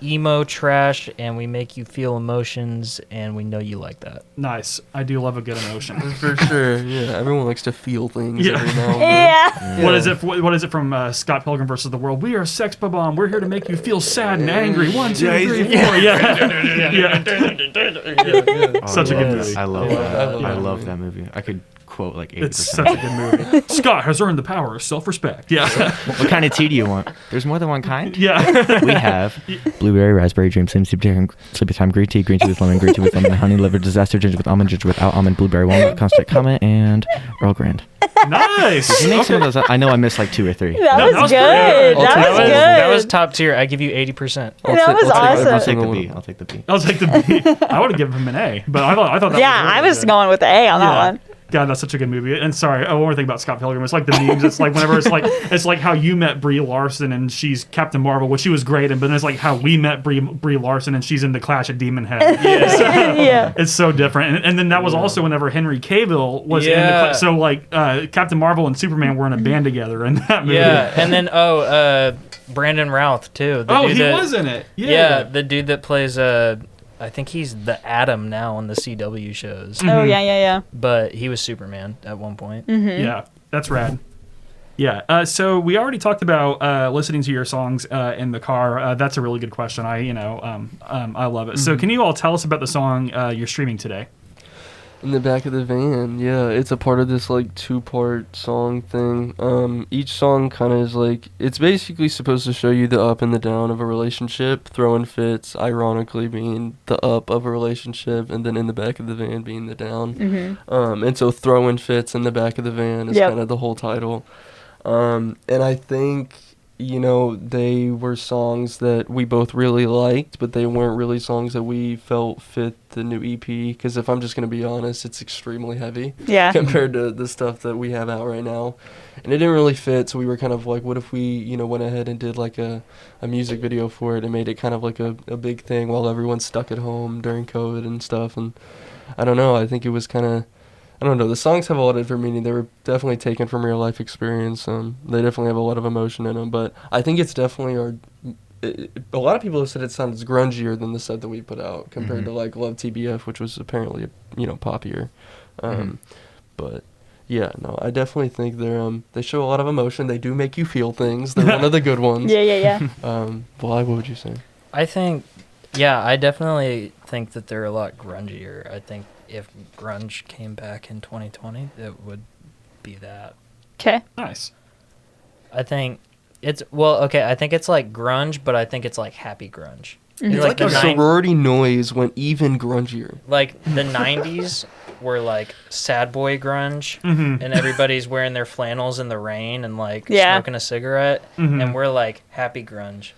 emo trash and we make you feel emotions and we know you like that. Nice. I do love a good emotion. For sure. Yeah, everyone likes to feel things Yeah. every now and then. Yeah. What is it? What is it from Scott Pilgrim versus the World? We are Sex Bomb. We're here to make you feel sad and angry. 1, 2, 3, 4. Yeah. Such a good movie. I love Yeah, that. I I love love that that movie. I could quote like 80%. It's such a good movie. Scott has earned the power of self-respect. Yeah. What kind of tea do you want? There's more than one kind. Yeah. We have blueberry, raspberry, dream, sleepy time, green tea with lemon, green tea with lemon, honey, liver, disaster, ginger with almond, ginger without almond, blueberry, walnut, constant comment, and Earl Grant. Nice. You make some of those. I know I missed like 2 or 3. That No, was that was good. pretty good. That was good. That was top tier. I give you 80%. That was awesome. I'll take the B. I'll take the B. I was like the B. I would have given him an A, but I thought that. Yeah, was really I was good. going with the A on that one. God, that's such a good movie. And sorry, one more thing about Scott Pilgrim. It's like the memes. It's like whenever it's like how you met Brie Larson and she's Captain Marvel, which she was great in, but then it's like how we met Brie Larson and she's in the Clash at Demon Head. Yeah. It's so different. And then that was also whenever Henry Cavill was in the Yeah. so like Captain Marvel and Superman were in a band together in that movie. Yeah, and then Brandon Routh too. The Oh, dude he that, was in it. Yeah, the dude that plays I think he's the Atom now on the CW shows. Oh, yeah. But he was Superman at one point. Yeah, that's rad. Yeah. So we already talked about listening to your songs in the car. That's a really good question. I love it. So can you all tell us about the song you're streaming today? In the back of the van, yeah, it's a part of this like 2-part song thing. Each song kind of is like, it's basically supposed to show you the up and the down of a relationship, throwing fits, ironically being the up of a relationship, and then in the back of the van being the down. And so throwing fits in the back of the van is kind of the whole title. And I think, you know, they were songs that we both really liked, but they weren't really songs that we felt fit the new EP. Because if I'm just going to be honest, it's extremely heavy compared to the stuff that we have out right now. And it didn't really fit, so we were kind of like, what if we, you know, went ahead and did like a music video for it and made it kind of like a big thing while everyone's stuck at home during COVID and stuff. And I don't know, I think it was kind of, I don't know. The songs have a lot of different meaning. They were definitely taken from real life experience. They definitely have a lot of emotion in them. But I think it's definitely a lot of people have said it sounds grungier than the set that we put out compared to like Love TBF, which was apparently poppier. But yeah, no, I definitely think they show a lot of emotion. They do make you feel things. They're one of the good ones. Yeah. Why? What would you say? I think, yeah, I definitely think that they're a lot grungier. I think if grunge came back in 2020, it would be that. Okay. Nice. I think it's, well, okay, I think it's like grunge, but I think it's like happy grunge. It's like the if sorority noise went even grungier. Like the 90s were like sad boy grunge, and everybody's wearing their flannels in the rain and like smoking a cigarette, and we're like happy grunge.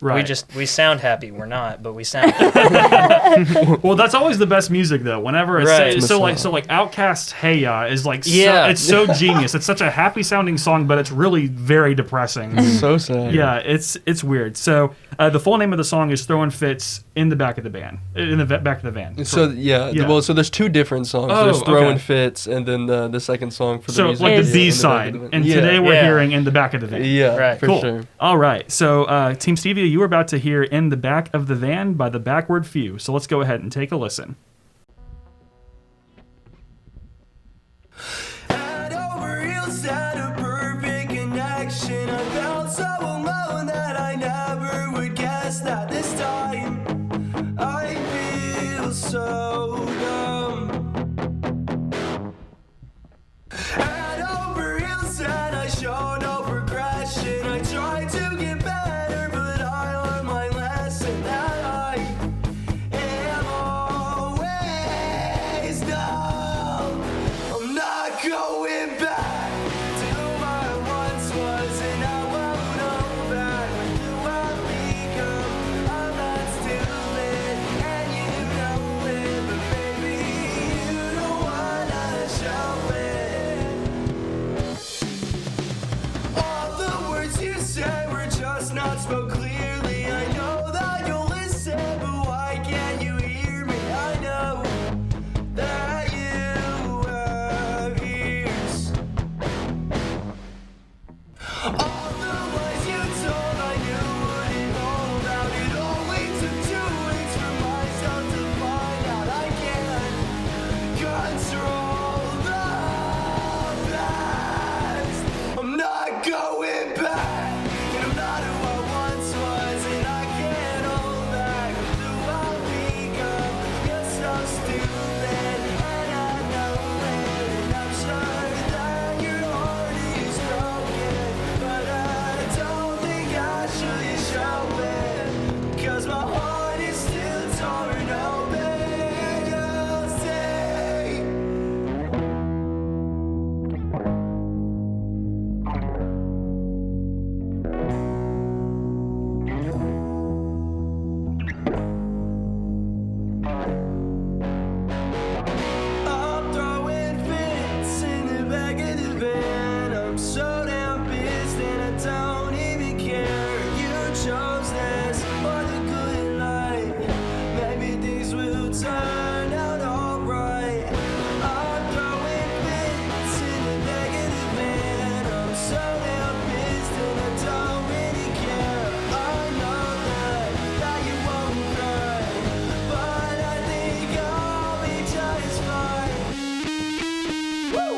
Right. We sound happy. We're not, but we sound happy. Well, that's always the best music though. Whenever it's Right. so like Outkast Hey Ya is like Yeah. it's so genius. It's such a happy sounding song, but it's really very depressing. So sad. Yeah, it's weird. So the full name of the song is "Throwing Fits in the Back of the Van." In the back of the van. So yeah, Yeah. well, so there's 2 different songs. Oh, There's Throwing okay. Fits, and then the second song for the So music like video the in B the back side, of the van. and Yeah. today we're Yeah. hearing "In the Back of the Van." Yeah, Right. for Cool. sure. All right. So Team Stevia, you were about to hear "In the Back of the Van" by the Backward Few. So let's go ahead and take a listen. Had over heels, had a perfect connection. I felt so alone that I never would guess that this time I feel so dumb. Had over heels, and I showed no progression. I tried to get better, but I learned my lesson that I am always going back to who I once was, and I won't go back. When do I become? I'm not stupid, and you know it, but baby, you don't wanna show it. All the words you said were just not spoke clearly. I know that you'll listen, but why can't you hear me? I know that you have ears. All the lies you told I knew wouldn't hold out. It only took 2 weeks for myself to find out I can't control the past. I'm not going back, and I'm not who I once was, and I can't hold back. Who I'll become? You're so stupid, and I know it, and I'm sure that your heart is broken, but I don't think I should show it, 'cause my heart is still torn open. You'll see. I'm throwing fits in the back of the van. I'm so damn pissed and I don't even care. You chose this for the good life. Maybe things will turn out alright. I'm throwing fits in the back of the van. I'm so damn pissed and I don't really care. I know that you won't cry, but I think I'll be just fine. Woo!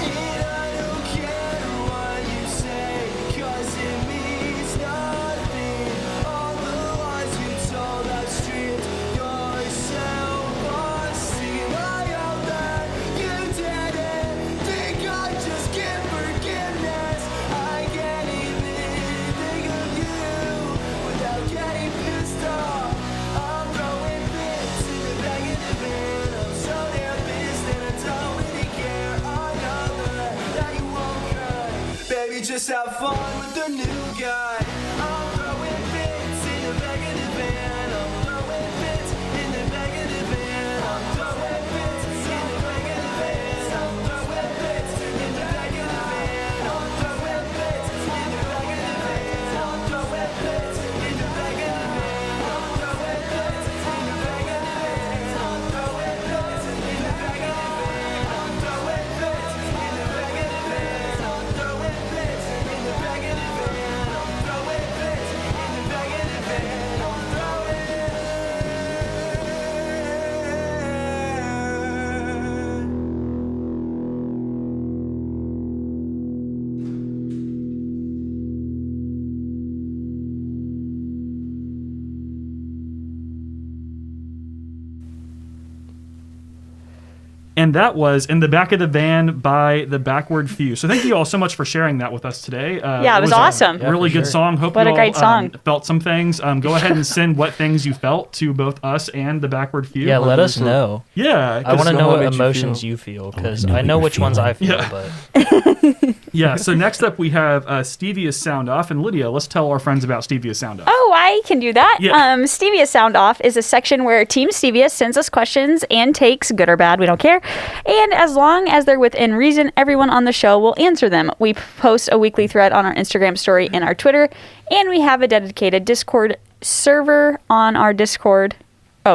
And I don't care what you say, 'cause it means nothing. All the lies you told, I've stripped yourself busting. I hope that you didn't think I'd just get forgiveness. I can't even think of you without getting pissed off. I'm throwing fits in the back of the van. I'm so damn pissed and I don't really care. I know that you won't cry. Baby, just have fun with the new guy. I'm throwing fits in the back of the van. I'm throwing fits in the back of the van. I'm throwing fits in the back of the van. I'm throwing fits in the back of the van. I'm throwing fits in the back of the van. I'm throwing fits in the back of the van. I'm throwing fits in the back of the van. I'm throwing fits in the back of the van. I'm throwing fits in the back of the van. I'm throwing fits in the back of the van. I'm throwing fits in the back of the van. I'm throwing. And that was In the Back of the Van by the Backward Few. So thank you all so much for sharing that with us today. Yeah, it was a awesome. Yeah, really for good sure. song. Hope What you a great all song. felt some things. Go ahead and send what things you felt to both us and the Backward Few. Yeah, let us know. Yeah. I want to know know how it what made you emotions feel. you feel, because I know which ones I feel, Yeah. but Yeah. So next up we have Stevia Sound Off. And Lydia, let's tell our friends about Stevia Sound Off. Oh, I can do that. Yeah. Stevia Sound Off is a section where Team Stevia sends us questions and takes, good or bad, we don't care. And as long as they're within reason, everyone on the show will answer them. We post a weekly thread on our Instagram story and our Twitter, and we have a dedicated Discord server on our Discord.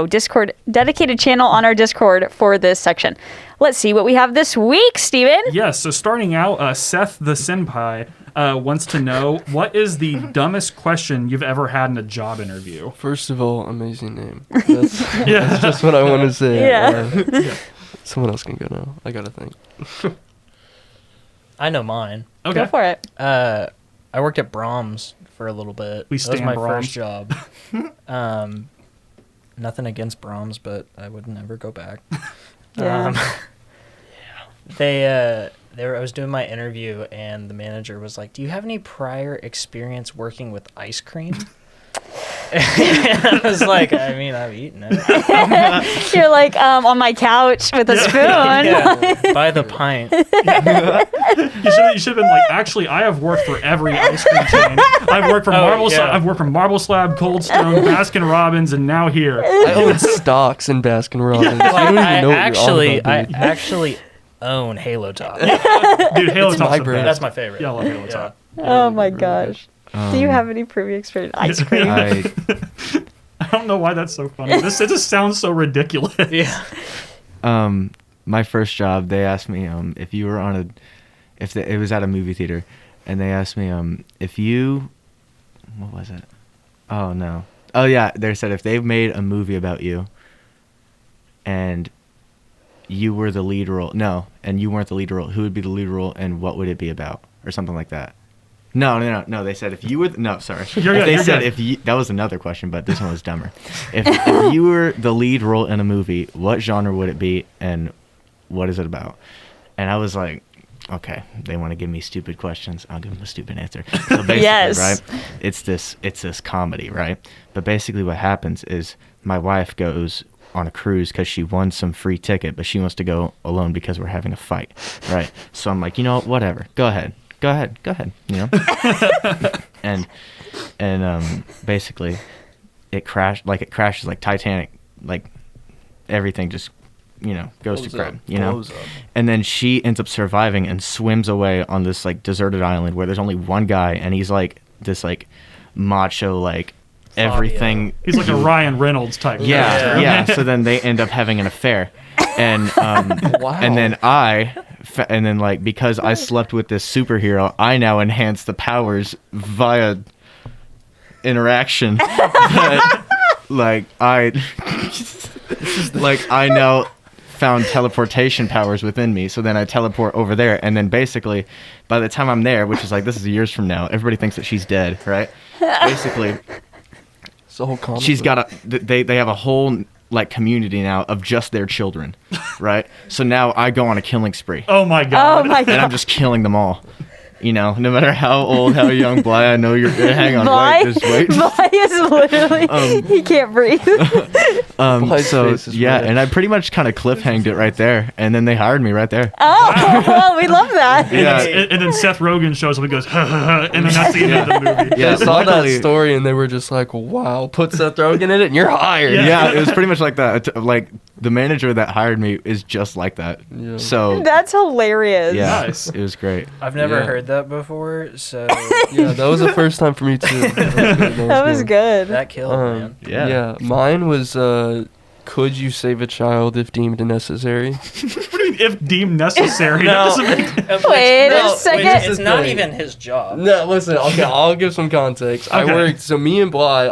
Discord dedicated channel on our Discord for this section. Let's see what we have this week, Steven. Yes, so starting out, Seth the Senpai wants to know, what is the dumbest question you've ever had in a job interview? First of all, amazing name. That's just what I want to say. Yeah. Someone else can go now. I gotta think. I know mine. Okay. Go for it. I worked at Brahms for a little bit. We That was stand my Brahms. first job. Nothing against Brahms, but I would never go back. Yeah. I was doing my interview, and the manager was like, "Do you have any prior experience working with ice cream?" And I was like, "I mean, I've eaten it." You're like on my couch with a spoon. Yeah, by the pint. You should have been like, actually, I have worked for every ice cream chain. I've worked for yeah. I've worked for Marble Slab, Cold Stone, Baskin Robbins, and now here. I own stocks in Baskin Robbins. Like, You don't even I know what you're on about, dude. actually own Halo Top. Dude, Halo It's Top's my the brand. best. That's my favorite. Yeah, I love Halo Top. Oh my gosh. Do you have any previous experience? Ice cream? I I don't know why that's so funny. It just sounds so ridiculous. Yeah. my first job, they asked me if you were on it was at a movie theater, and they asked me what was it? Oh no. Oh yeah, they said if they made a movie about you, and you were the lead role, and you weren't the lead role, who would be the lead role, and what would it be about, or something like that. No. They said if you were sorry. You're good, They you're said good. if you, that was another question, but this one was dumber. If you were the lead role in a movie, what genre would it be, and what is it about? And I was like, okay, they want to give me stupid questions. I'll give them a stupid answer. So basically, Yes. right? It's this comedy, right? But basically, what happens is my wife goes on a cruise because she won some free ticket, but she wants to go alone because we're having a fight, right? So I'm like, whatever, go ahead, and basically it crashes like Titanic, like everything just goes to crap, Blows up. and then she ends up surviving and swims away on this like deserted island where there's only one guy, and he's like this like macho, like everything. He's like a Ryan Reynolds type. Yeah, character. So then they end up having an affair, and Wow. and then like because I slept with this superhero, I now enhance the powers via interaction. But, like I now found teleportation powers within me, so then I teleport over there, and then basically by the time I'm there, which is like this is years from now, everybody thinks that she's dead, right? Basically It's a whole comic she's book. got they have a whole like community now of just their children, right? So now I go on a killing spree, Oh my god. Oh my and I'm god. just killing them all. No matter how old, how young, Bly, I know you're. Hang on, Bly, wait, just wait. Bly is literally, he can't breathe. Bly's So face is yeah, red. and I pretty much kind of cliffhanged it right there, and then they hired me right there. Oh, well, we love that. Yeah. And then Seth Rogen shows up and goes, ha, ha, ha, and then that's the end of the movie. Yeah, I saw that luckily- story and they were just like, wow, put Seth Rogen in it and you're hired. Yeah, it was pretty much like that. Like the manager that hired me is just like that. Yeah. So That's hilarious. yeah, Nice. it was great. I've never Yeah. heard that before, so Yeah, that was the first time for me too. That was good. that killed, man. Yeah. Yeah, mine was could you save a child if deemed necessary? What do you mean, if deemed necessary? No. That doesn't make Wait a No, second. It's not thing. even his job. No, listen. Okay, I'll give some context. I Okay. worked. So me and Bly,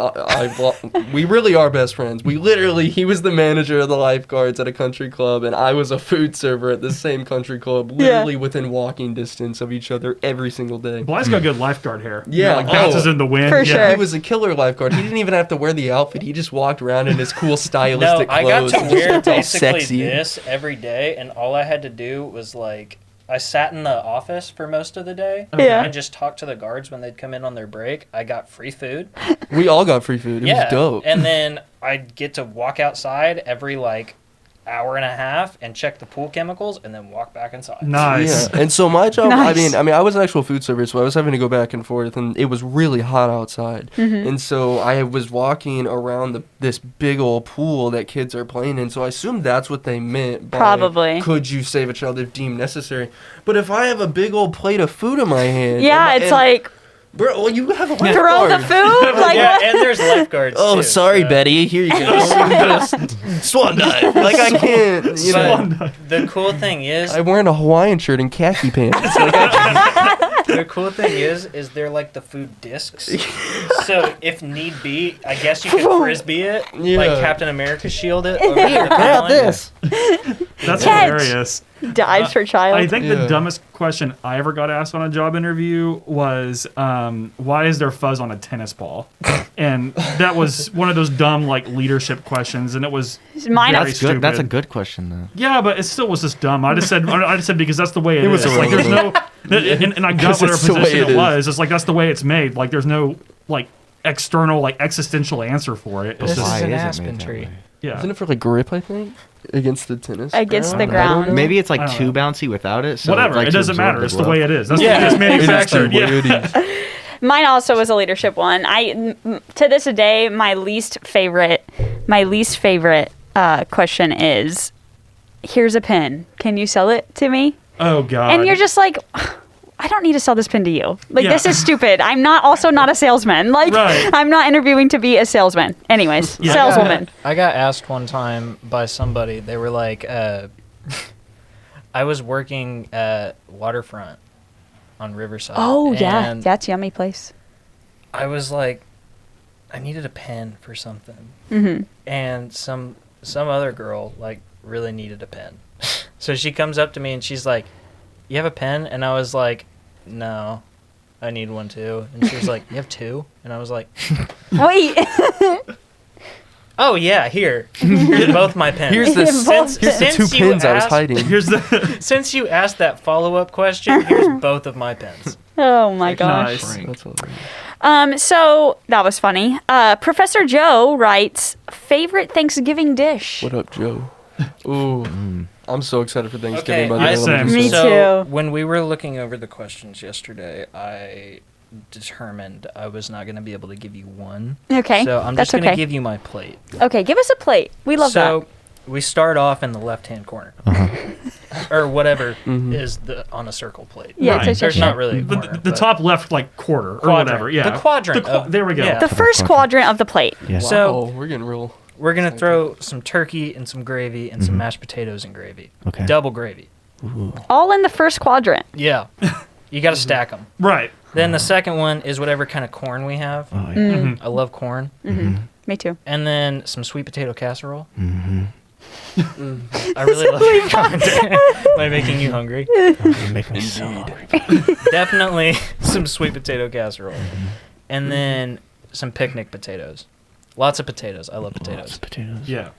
we really are best friends. We literally, he was the manager of the lifeguards at a country club, and I was a food server at the same country club, literally within walking distance of each other every single day. Bly's got good lifeguard hair. Yeah, Like bounces oh, in the wind. for yeah. sure. He was a killer lifeguard. He didn't even have to wear the outfit. He just walked around in his cool No, stylistic I got clothes. to and just wear looked all basically sexy. this every day, and all I had to do was like, I sat in the office for most of the day. Yeah. I just talked to the guards when they'd come in on their break. I got free food. We all got free food. It was dope. And then I'd get to walk outside every like hour and a half and check the pool chemicals and then walk back inside. Nice. Yeah, and so my job, Nice. I mean, I was an actual food server, so I was having to go back and forth, and it was really hot outside. And so I was walking around this big old pool that kids are playing in, so I assumed that's what they meant by Probably. could you save a child if deemed necessary. But if I have a big old plate of food in my hand... Yeah, it's like, Bro, well, you have a throw lifeguard. the food? Like, Yeah, what? and there's lifeguards Oh, too, sorry, so- Betty. Here you go. Swan dive. Like, I can't, But the cool thing is, I'm wearing a Hawaiian shirt and khaki pants. Like, The cool thing is they're like the food discs. So if need be, I guess you could frisbee it, like Captain America shield it. Over here, grab this. That's Catch. hilarious. Dives for child. I think the dumbest question I ever got asked on a job interview was, why is there fuzz on a tennis ball? And that was one of those dumb like leadership questions, and it was Mine- very That's good. That's a stupid. good question though. Yeah, but it still was just dumb. I just said because that's the way it was is. Like there's no, and I got 'Cause whatever it's the way position it it is. was. It's like that's the way it's made. Like there's no like external like existential answer for it. It's This just is an is it aspen made that tree. way? yeah. Isn't it for like grip? I think against the tennis. Against the I don't ground. know. Maybe it's like I don't too know. bouncy without it. So Whatever. like, It to doesn't absorb matter. It's the glove. way it is. That's Yeah. the way it's It is manufactured. the way Yeah. it is. Mine also was a leadership one. To this day, my least favorite question is, here's a pin. Can you sell it to me? Oh god. And you're just like, I don't need to sell this pin to you. Like, Yeah. this is stupid. I'm not a salesman. Like, Right. I'm not interviewing to be a salesman. Anyways, Yeah. saleswoman. I got asked one time by somebody. They were like, I was working at Waterfront on Riverside. Oh, yeah. and That's yummy place. I was like, I needed a pen for something, Mm-hmm. and some other girl like really needed a pen. So she comes up to me and she's like, "You have a pen?" And I was like, "No, I need one too." And she was like, "You have two?" And I was like, Wait. "Oh yeah, here's both my pens." Here's the Both here's the two you pins I was asked- hiding. Here's the Since you asked that follow-up question, here's both of my pens. Oh, my gosh. nice. That's all. So that was funny. Professor Joe writes, favorite Thanksgiving dish. What up, Joe? Ooh, I'm so excited for Thanksgiving. Okay, by the way, let same. just Me say. so too. when we were looking over the questions yesterday, I determined I was not going to be able to give you one. Okay, So I'm that's just going to okay. give you my plate. Okay, give us a plate. We love So we start off in the left-hand corner, or whatever Mhm. is on a circle plate. Yeah, Right. it's There's not really a the, corner, the but top left like quarter or quadrant. whatever. Yeah. The quadrant. There we go. yeah. that. The first quadrant of the plate. Yeah. So- Wow, we're getting real. We're gonna throw some turkey and some gravy and some mashed potatoes and gravy. Okay. Double gravy. All in the first quadrant. Yeah. You got to stack them. Right. Then the second one is whatever kind of corn we have. Oh, yeah. Mm. I love corn. Me too. And then some sweet potato casserole. Mm-hmm. I really love your commentary. Am I making you hungry? You make me so hungry. Definitely some sweet potato casserole. And then some picnic potatoes. Lots of potatoes. I love Lots potatoes. of potatoes. Yeah.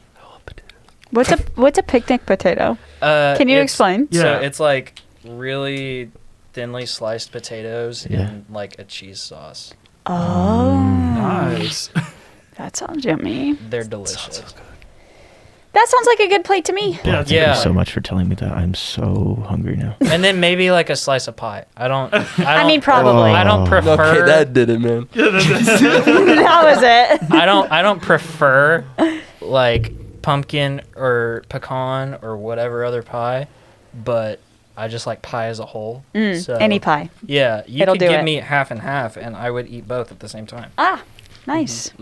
What's a picnic potato? Can you It's- explain? So Yeah. it's like really thinly sliced potatoes Yeah. in like a cheese sauce. Oh, Nice. that sounds yummy. They're delicious. That sounds like a good plate to me. Yeah. It's Yeah. Thank you so much for telling me that. I'm so hungry now. And then maybe like a slice of pie. I mean, probably. I don't Oh. prefer. Okay, that did it, man. That was it. I don't prefer like pumpkin or pecan or whatever other pie, but I just like pie as a whole. So, Any pie. Yeah, you It'll could do give it. me half and half, and I would eat both at the same time. Ah, nice.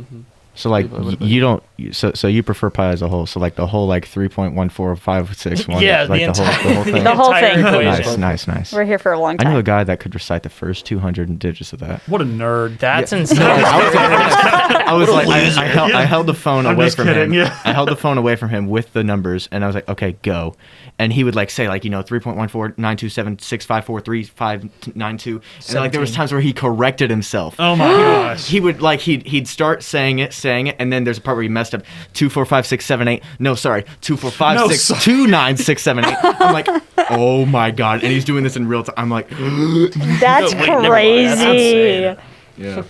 So like What about you don't so you prefer pie as a whole. So like the whole like 3.14561. Yeah, like the whole thing. The whole entire thing. equation. Nice. We're here for a long I knew a time. guy that could recite the first 200 digits of that. What a nerd. That's insane. I was like, I held the phone I'm away just from kidding, him. yeah. I held the phone away from him with the numbers, and I was like, okay, go. And he would like say like 3.1492765435992. And like there was 17. times where he corrected himself. Oh my gosh. He would like he'd start saying it, and then there's a part where he messed up 2456778. No, sorry, 245629678. I'm like, oh my god! And he's doing this in real time. I'm like, That's Wait, never mind. That's crazy. insane. yeah.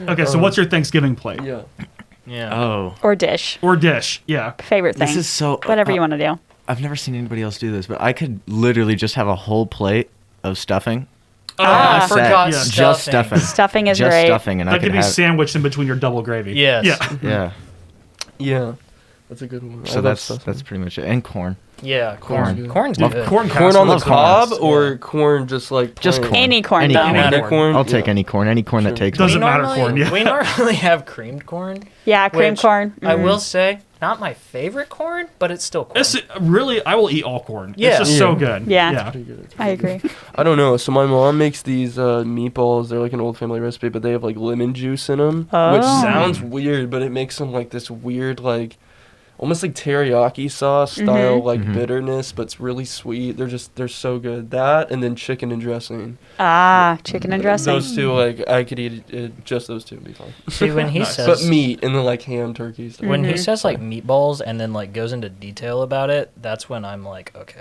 Okay, so what's your Thanksgiving plate? Yeah. Yeah. Oh, Or dish. Or dish? Yeah. Favorite thing. this is so. Whatever you want to do. I've never seen anybody else do this, but I could literally just have a whole plate of stuffing. I That's forgot it. Yeah. stuffing. Just stuffing. Stuffing is Just great. stuffing, and I That could could be have. sandwiched in between your double gravy. Yes. Yeah. Yeah. Yeah. That's a good one. I So love that's stuffing. pretty much it. And corn. Yeah, Corn. Corn's Dude, good. corn Corn on the casserole is cob best. or corn just like Just plain? corn. Any corn, Any though. corn. Any corn? I'll take Yeah. any corn. Any corn that Sure. takes. Doesn't We matter normally- corn, yeah. We normally have creamed corn. Yeah, cream which corn. I Mhm. will say, not my favorite corn, but it's still corn. It's really, I will eat all corn. Yeah. It's just so Yeah. good. Yeah. Yeah. Pretty good. I agree. I don't know. So my mom makes these meatballs. They're like an old family recipe, but they have like lemon juice in them, which Oh. sounds weird, but it makes them like this weird, like almost like teriyaki sauce style, like bitterness, but it's really sweet. They're so good. That and then chicken and dressing. Ah, chicken and dressing. Those two, like I could eat just those two and be fine. See, when he Nice. But says meat and then like ham, turkey stuff. when he says like meatballs and then like goes into detail about it, that's when I'm like, okay.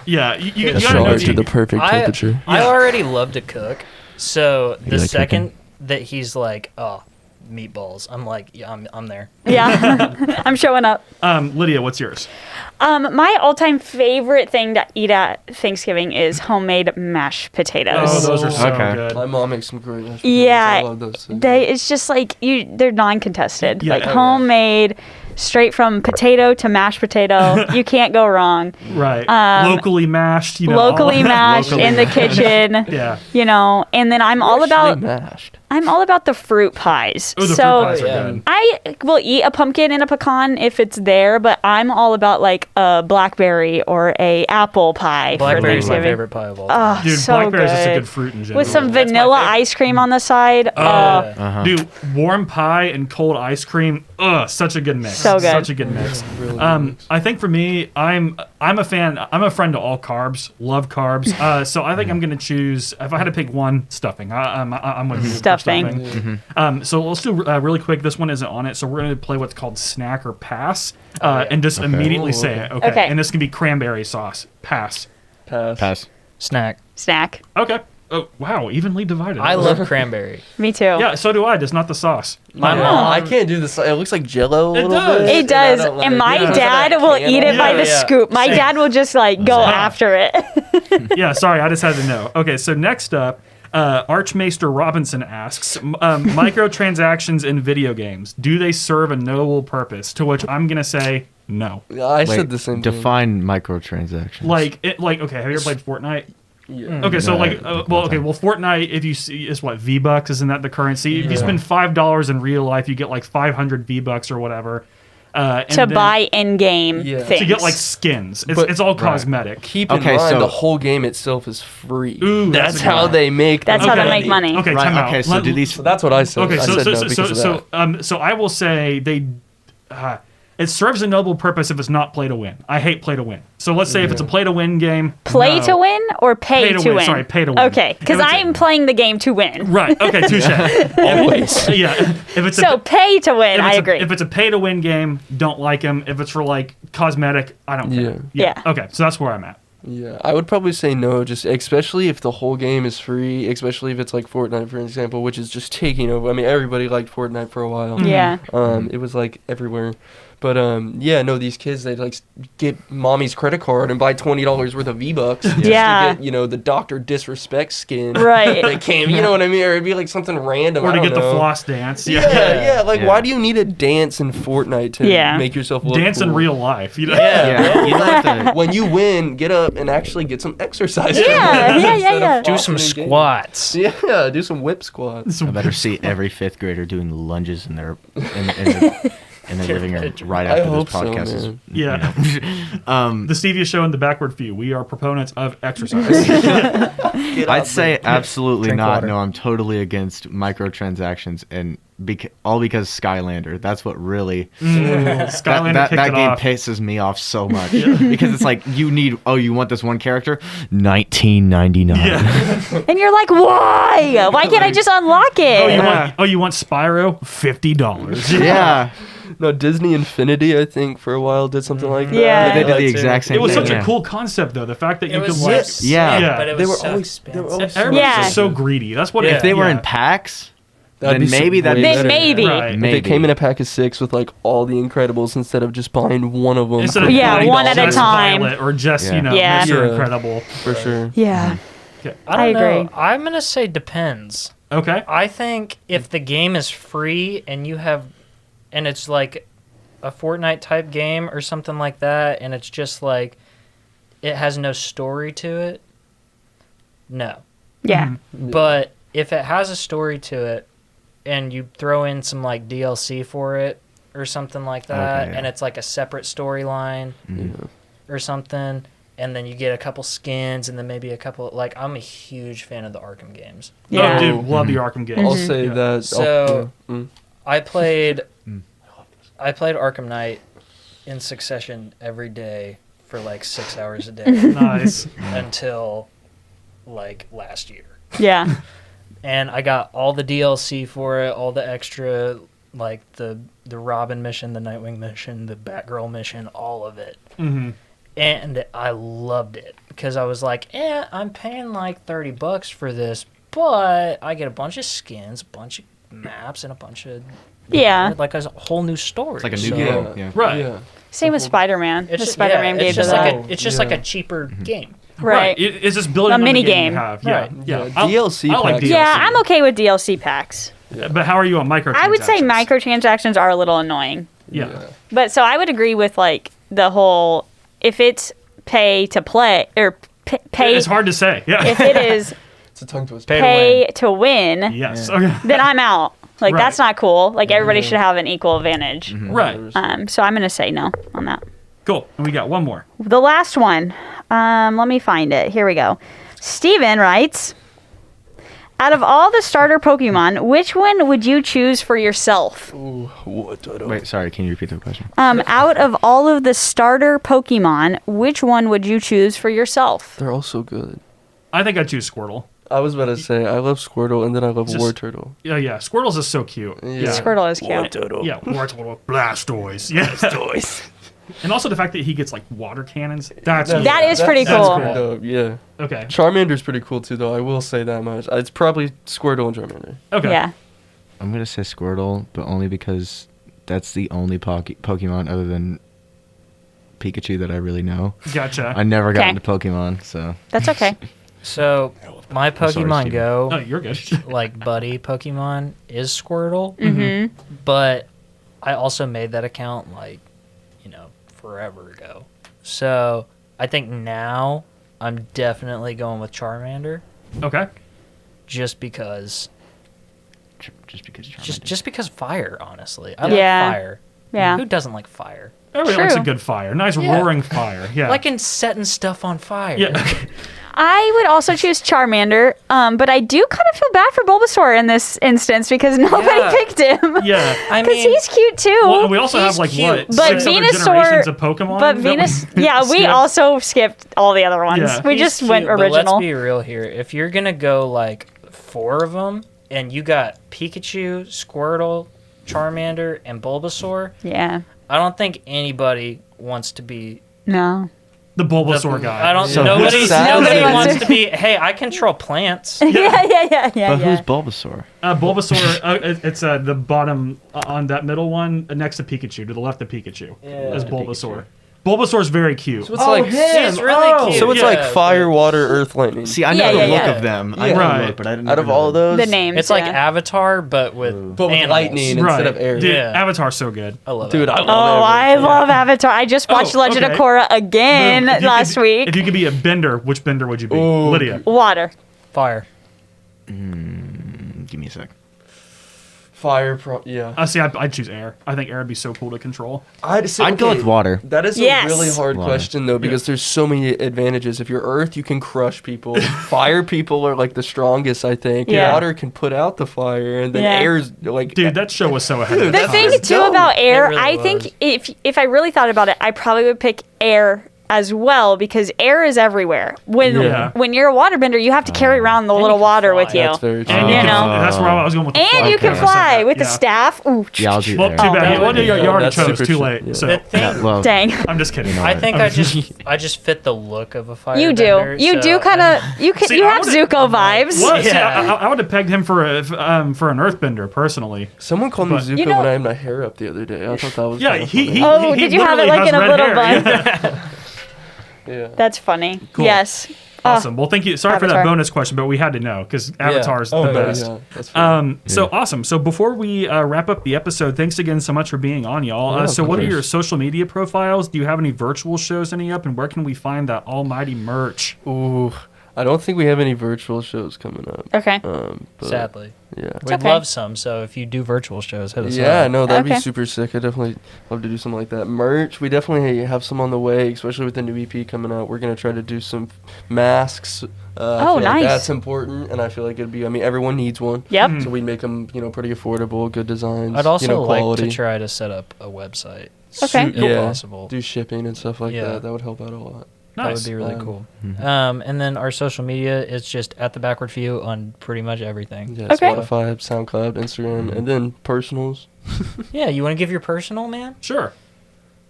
Yeah. You That's gotta know charged to the the, perfect I temperature. I already love to cook, so the like second that he's like, oh, meatballs, I'm like, yeah, I'm there. Yeah, I'm showing up. Lydia, what's yours? My all-time favorite thing to eat at Thanksgiving is homemade mashed potatoes. Oh, those are so Okay. good. My mom makes some great mashed potatoes. Yeah, I love those too. it's just like they're non-contested. Yeah. Like Oh, yeah. homemade, straight from potato to mashed potato. You can't go wrong. Right. Um, Locally mashed, you know. Locally mashed Locally in the mashed. kitchen. Yeah. You know, and then I'm all about mashed. the fruit pies. Oh, the so fruit pies are yeah. good. I will eat a pumpkin and a pecan if it's there, but I'm all about like a blackberry or a apple pie for Blackberry's my Thanksgiving. favorite pie of all time. Oh, Dude, so blackberry is just a good. good fruit in general. With some That's my vanilla favorite. ice cream on the side. Yeah. Dude, warm pie and cold ice cream. Such a good mix. So good. Such a good mix. Really good mix. I think for me, I'm a fan. I'm a friend to all carbs. Love carbs. So I think I'm gonna choose. If I had to pick one, stuffing. I'm gonna do Stuffing. stuffing. So let's do really quick. This one isn't on it, so we're gonna play what's called snack or pass, and just immediately say it. Okay. Okay. And this can be cranberry sauce. Pass. Pass. Snack. Snack. Okay. Oh wow, evenly divided. I love cranberry. Me too. Yeah, so do I. Just not the sauce. My Yeah, mom. I can't do this. It looks like Jello a It little does. bit. It and I does. don't And like my it. dad It's will like a eat it can by of the yeah. scoop. My Same. dad will just like go after it. Yeah, sorry, I just had to know. Okay, so next up, Archmaester Robinson asks, microtransactions in video games, do they serve a noble purpose? To which I'm gonna say no. I said the same thing. Define microtransactions. Like, okay, have you ever played Fortnite? Yeah. Okay, so No, like, I don't well, think okay, well, Fortnite, if you see, is what, V-Bucks, isn't that the currency? If you spend $5 in real life, you get like 500 V-Bucks or whatever. And To then buy in-game Yeah. things. to get like skins. But- It's all cosmetic. Keep in Okay, mind so- the whole game itself is free. Ooh, that's that's a how good they make. That's the how they Okay. make money. Okay, right. time out. Okay, so Let- do these? So that's what I said. Okay, I so said so no so because so of that. so I will say it serves a noble purpose if it's not play to win. I hate play to win. So let's say if it's a play to win game, Play no. to win or pay, Pay to to win, win? sorry, pay to win. Okay, because If it's a- I'm playing the game to win. Right. Okay. Touche. Always. Yeah. If it's So pay to win, if I it's agree. if it's a pay to win game, don't like him. If it's for like cosmetic, I don't care. Yeah. Okay. So that's where I'm at. Yeah, I would probably say no, just especially if the whole game is free, especially if it's like Fortnite, for example, which is just taking over. I mean, everybody liked Fortnite for a while. Yeah. It was like everywhere. But yeah, no, these kids they like get mommy's credit card and buy $20 worth of V-Bucks just Yeah. to get the Doctor Disrespect skin. Right. That came, you know what I mean? Or it'd be like something random. Or I to don't get the know. floss dance. Yeah, like Yeah. why do you need a dance in Fortnite to Yeah. make yourself look Dance in cool? real life. You know? Yeah, you don't have to. When you win, get up and actually get some exercise. Yeah, Instead of Do some flossing in game. squats. Yeah, do some whip squats. I better see every fifth grader doing lunges in their in their living room right I after hope this so, podcast is. man. Yeah. The Stevia Show and the Backward View. We are proponents of exercise. I'd say absolutely Drink not. water. No, I'm totally against microtransactions, and all because Skylander. That's what really Skylander that kicked it game off. pisses me off so much because it's like you want this one character, $19.99. And you're like, why? Why can't I just unlock it? You want Spyro? $50. Yeah, No, Disney Infinity, I think, for a while did something like that. Yeah. they did That the too. exact same It was thing. such a yeah. cool concept, though. The fact that you It could was like, Yeah. but it They was were so always expensive. everybody's Yeah. just so greedy. That's what. Yeah. If they were in yeah. packs, That'd then be maybe way that'd be Then better. maybe. Right. If Maybe. they came in a pack of 6 with like all the Incredibles instead of just buying one of them. Instead for of Yeah, buying one at a just time. Violet or just Yeah. Yeah. Mr. Yeah. Incredible. for sure. Yeah. Okay. I don't know. agree. I'm gonna say depends. Okay. I think if the game is free and you have, and it's like a Fortnite type game or something like that, and it's just like it has no story to it, no. Yeah. But if it has a story to it, and you throw in some like DLC for it or something like that, Okay, yeah. and it's like a separate storyline or something, and then you get a couple skins, and then maybe a couple. Like, I'm a huge fan of the Arkham games. Yeah. Oh, dude, love the Arkham games. I'll say Yeah. that. So yeah. I played Arkham Knight in succession every day for like 6 hours a day Nice. until like last year. Yeah. And I got all the DLC for it, all the extra, like the Robin mission, the Nightwing mission, the Batgirl mission, all of it. Mm-hmm. And I loved it because I was like, I'm paying like $30 for this, but I get a bunch of skins, a bunch of maps, and a bunch of Yeah. like a whole new story. It's like a new So game. Yeah. Right. Yeah. Same with Spider-Man. The It's just, Spider-Man yeah, gave it's to just that. like it's just like Yeah. a cheaper game. Right. It's just building A on the mini game you game. have. Yeah. Right. Yeah. Yeah, I- DLC I like packs. DLC. Yeah, I'm okay with DLC packs. But how are you on microtransactions? I would say microtransactions are a little annoying. Yeah. But so I would agree with like the whole if it's pay to play or pay It's hard to say. Yeah. if it is It's a tongue twister. pay to win, Yes. Okay. then I'm out. Like Right. that's not cool. Like everybody should have an equal advantage. Right. So I'm gonna say no on that. Cool. And we got one more. The last one. Let me find it. Here we go. Steven writes, out of all the starter Pokemon, which one would you choose for yourself? Ooh, what? Wait, sorry. Can you repeat the question? Out of all of the starter Pokemon, which one would you choose for yourself? They're all so good. I think I'd choose Squirtle. I was about to say I love Squirtle and then I love Just- War Turtle. Yeah. Squirtle's just so cute. Yeah. Squirtle is cute. Yeah. Wartortle. Blastoise. Yeah. Blastoise. And also the fact that he gets like water cannons. That's That is pretty That's cool. cool. Dope, yeah. Okay. Charmander's pretty cool too, though. I will say that much. It's probably Squirtle and Charmander. Okay. Yeah. I'm gonna say Squirtle, but only because that's the only Pokemon other than Pikachu that I really know. Gotcha. I never got Okay. into Pokemon, so That's okay. So my sorry, Pokemon Steven. Oh, Go you're good. like buddy Pokemon is Squirtle, Mm-hmm. but I also made that account like forever ago. So I think now I'm definitely going with Charmander Okay. just because just because Charmander. just because fire, honestly. I Yeah. like fire. Yeah. Who doesn't like fire? Everybody likes a True. good fire. Nice Yeah. roaring fire. Yeah. Like in setting stuff on fire. Yeah. I would also choose Charmander, but I do kind of feel bad for Bulbasaur in this instance because nobody Yeah. picked him. Yeah. I Because mean, he's cute too. Well, and we also have He's like cute. what But 6 other Venusaur- generations of Pokemon. But that Venus, we yeah, we skipped? also skipped all the other ones. Yeah. We he's just cute, went but original. let's be real here. If you're gonna go like 4 of them, and you got Pikachu, Squirtle, Charmander, and Bulbasaur, Yeah. I don't think anybody wants to be No. the Bulbasaur guy. I don't. So nobody who's Nobody wants wants to be. Hey, I control plants. yeah. But who's Bulbasaur? Bulbasaur. It's the bottom on that middle one next to Pikachu, to the left of Pikachu, is Bulbasaur. Bulbasaur's very cute. So it's like He's really cute. So it's yeah, like fire, but water, earth, lightning. See, I know Yeah, the yeah, look yeah. of them. I Yeah. know Right. the look, but I didn't. Out of all of those, The names. It's like yeah. Avatar, but with but with animals. lightning right. instead of air. Dude, Yeah. Avatar's so good. I love Dude, it. I love Oh, I Avatar. love Avatar. I just watched Oh, Legend okay. of Korra again Boom. If you last could- week. If you could be a bender, which bender would you be? Ooh. Lydia. Water. Fire. Give me a sec. Fire, yeah. See, I'd choose air. I think air would be so cool to control. I'd go with water. That is Yes. a really hard Water. question, though, because there's so many advantages. If you're earth, you can crush people. Fire people are like the strongest, I think. Yeah. Water can put out the fire, and then Yeah. air's like. Dude, that show was so ahead of The its That's thing time. too dope. about air, It really I was. think if I really thought about it, I probably would pick air as well because air is everywhere. Yeah. When you're a waterbender, you have to carry around the little you can water fly. with you. That's very true. And You you can, know. that's where I was going with the And fly. you can Okay, I said fly that, with the yeah. staff. Ooh, Yeah, I'll do Well, air. too Oh, bad. that Well, would you be already That's chose super too true. late. Yeah. So The thing, Yeah, well, dang. I'm just kidding. You know I what? think I just fit the look of a fire. You do. You do kind of. You can. See, You I have would've- Zuko vibes. What? See, Yeah. I would have pegged him for an earthbender personally. Someone called me But- Zuko You know- when I had my hair up the other day. I thought that was. Yeah, kinda he funny. Oh, did you have it literally like has in a red little hair. bun? Yeah. Yeah. That's funny. Cool. Yes. Awesome. Well, thank you. Sorry for that Avatar. bonus question, but we had to know because Avatar's Oh, the yeah, best. yeah, that's fine. So awesome. So before we wrap up the episode, thanks again so much for being on, y'all. Yeah, So of what are course. your social media profiles? Do you have any virtual shows any up? And where can we find that almighty merch? Ooh, I don't think we have any virtual shows coming up. Okay. But, Sadly. Yeah. We'd okay. love some, so if you do virtual shows, hit us Yeah, up. no, that'd Okay. be super sick. I definitely love to do something like that. Merch, we definitely have some on the way, especially with the new EP coming out. We're gonna try to do some masks. I Oh, feel like nice. that's important, and I feel like it'd be. I mean, everyone needs one. Yep. So we'd make them, pretty affordable, good designs. I'd also like quality. to try to set up a website. Okay. If Yeah. possible. Do shipping and stuff like Yeah. that. That would help out a lot. That Nice. would be really Um, cool. Mhm. And then our social media is just at the Backward View on pretty much everything. Yeah, Okay. Spotify, SoundCloud, Instagram, and then personals. Yeah, you want to give your personal, man? Sure.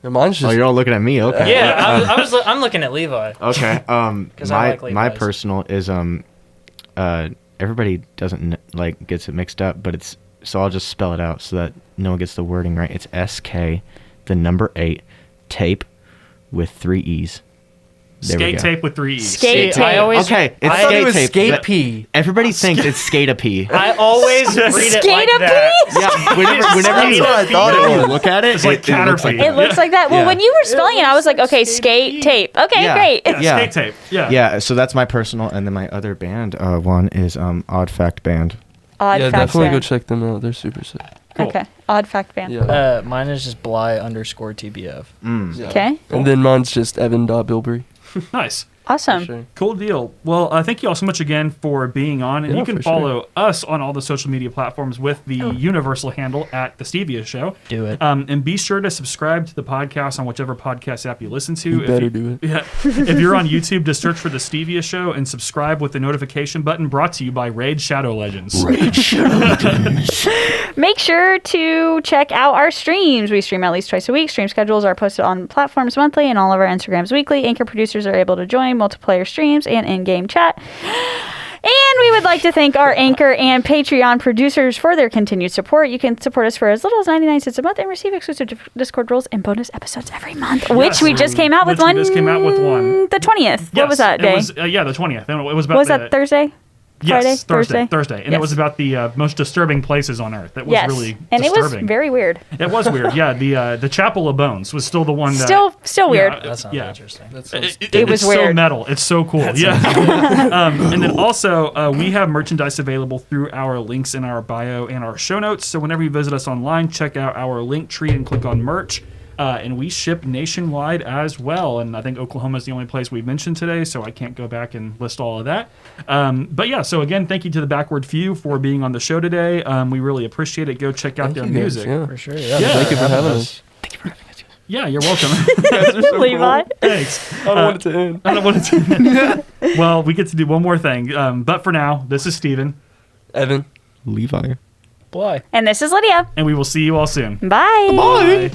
And mine's Oh, just you're all looking at me. Okay. Yeah, I'm looking at Levi. Okay. 'Cause I like My Levi's. personal is everybody doesn't gets it mixed up, but it's so I'll just spell it out so that no one gets the wording right. It's SK, the number 8, tape, with 3 E's. There we Skate go. tape with 3 E's. Skate See, I tape. always Okay, it's I I thought it was tape, skate but P. Everybody thinks it's skate a P. I always read it like Skate-a-pee? that. Yeah, whenever you That's what I thought it was. look at it, It's like it looks Caterpie. It looks like that. Well, Yeah. when you were spelling it, I was like, okay, skate tape. Okay, Yeah. great. Yeah, Yeah. skate tape. Yeah. Yeah, so that's my personal, and then my other band one is Odd Fact Band. Odd Yeah, fact definitely go band. check them out. They're super sick. Cool. Okay. Odd fact band. Yeah. Mine is just Bly_TBF. Yeah. Okay. And then mine's just Evan.Bilbrey. Nice. Awesome. For sure. Cool deal. Well, thank you all so much again for being on. And Yeah, you can for sure. follow us on all the social media platforms with the universal handle at The Stevia Show. Do it. And be sure to subscribe to the podcast on whichever podcast app you listen to. You better do it. Yeah. If you're on YouTube, just search for The Stevia Show and subscribe with the notification button, brought to you by Raid Shadow Legends. Make sure to check out our streams. We stream at least twice a week. Stream schedules are posted on platforms monthly and all of our Instagrams weekly. Anchor producers are able to join multiplayer streams and in-game chat. And we would like to thank our Anchor and Patreon producers for their continued support. You can support us for as little as 99 cents a month and receive exclusive Discord roles and bonus episodes every month, which we just came out with Which we one. just came out with one. The 20th. What was that It day? was, the 20th. And it was about Was that Thursday? Yes, Friday? Thursday. And Yes. it was about the most disturbing places on Earth. That was Yes. really And it disturbing. was very weird. It was weird. Yeah, the Chapel of Bones was still the one that... Still weird. Yeah, That sounds yeah. interesting. That sounds It was it's so weird. metal. It's so cool. Yeah. And then also, we have merchandise available through our links in our bio and our show notes. So whenever you visit us online, check out our link tree and click on merch. And we ship nationwide as well. And I think Oklahoma is the only place we've mentioned today, so I can't go back and list all of that. But yeah, so again, thank you to the Backward Few for being on the show today. We really appreciate it. Go check out Thank their you guys, music. Yeah. For sure. Yeah. Yeah. Thank you for having us. Yeah, you're welcome. Levi. Thanks. I don't want it to end. I don't want to. Well, we get to do one more thing. But for now, this is Steven, Evan. Levi. Bly. And this is Lydia. and we will see you all soon. Bye. Bye.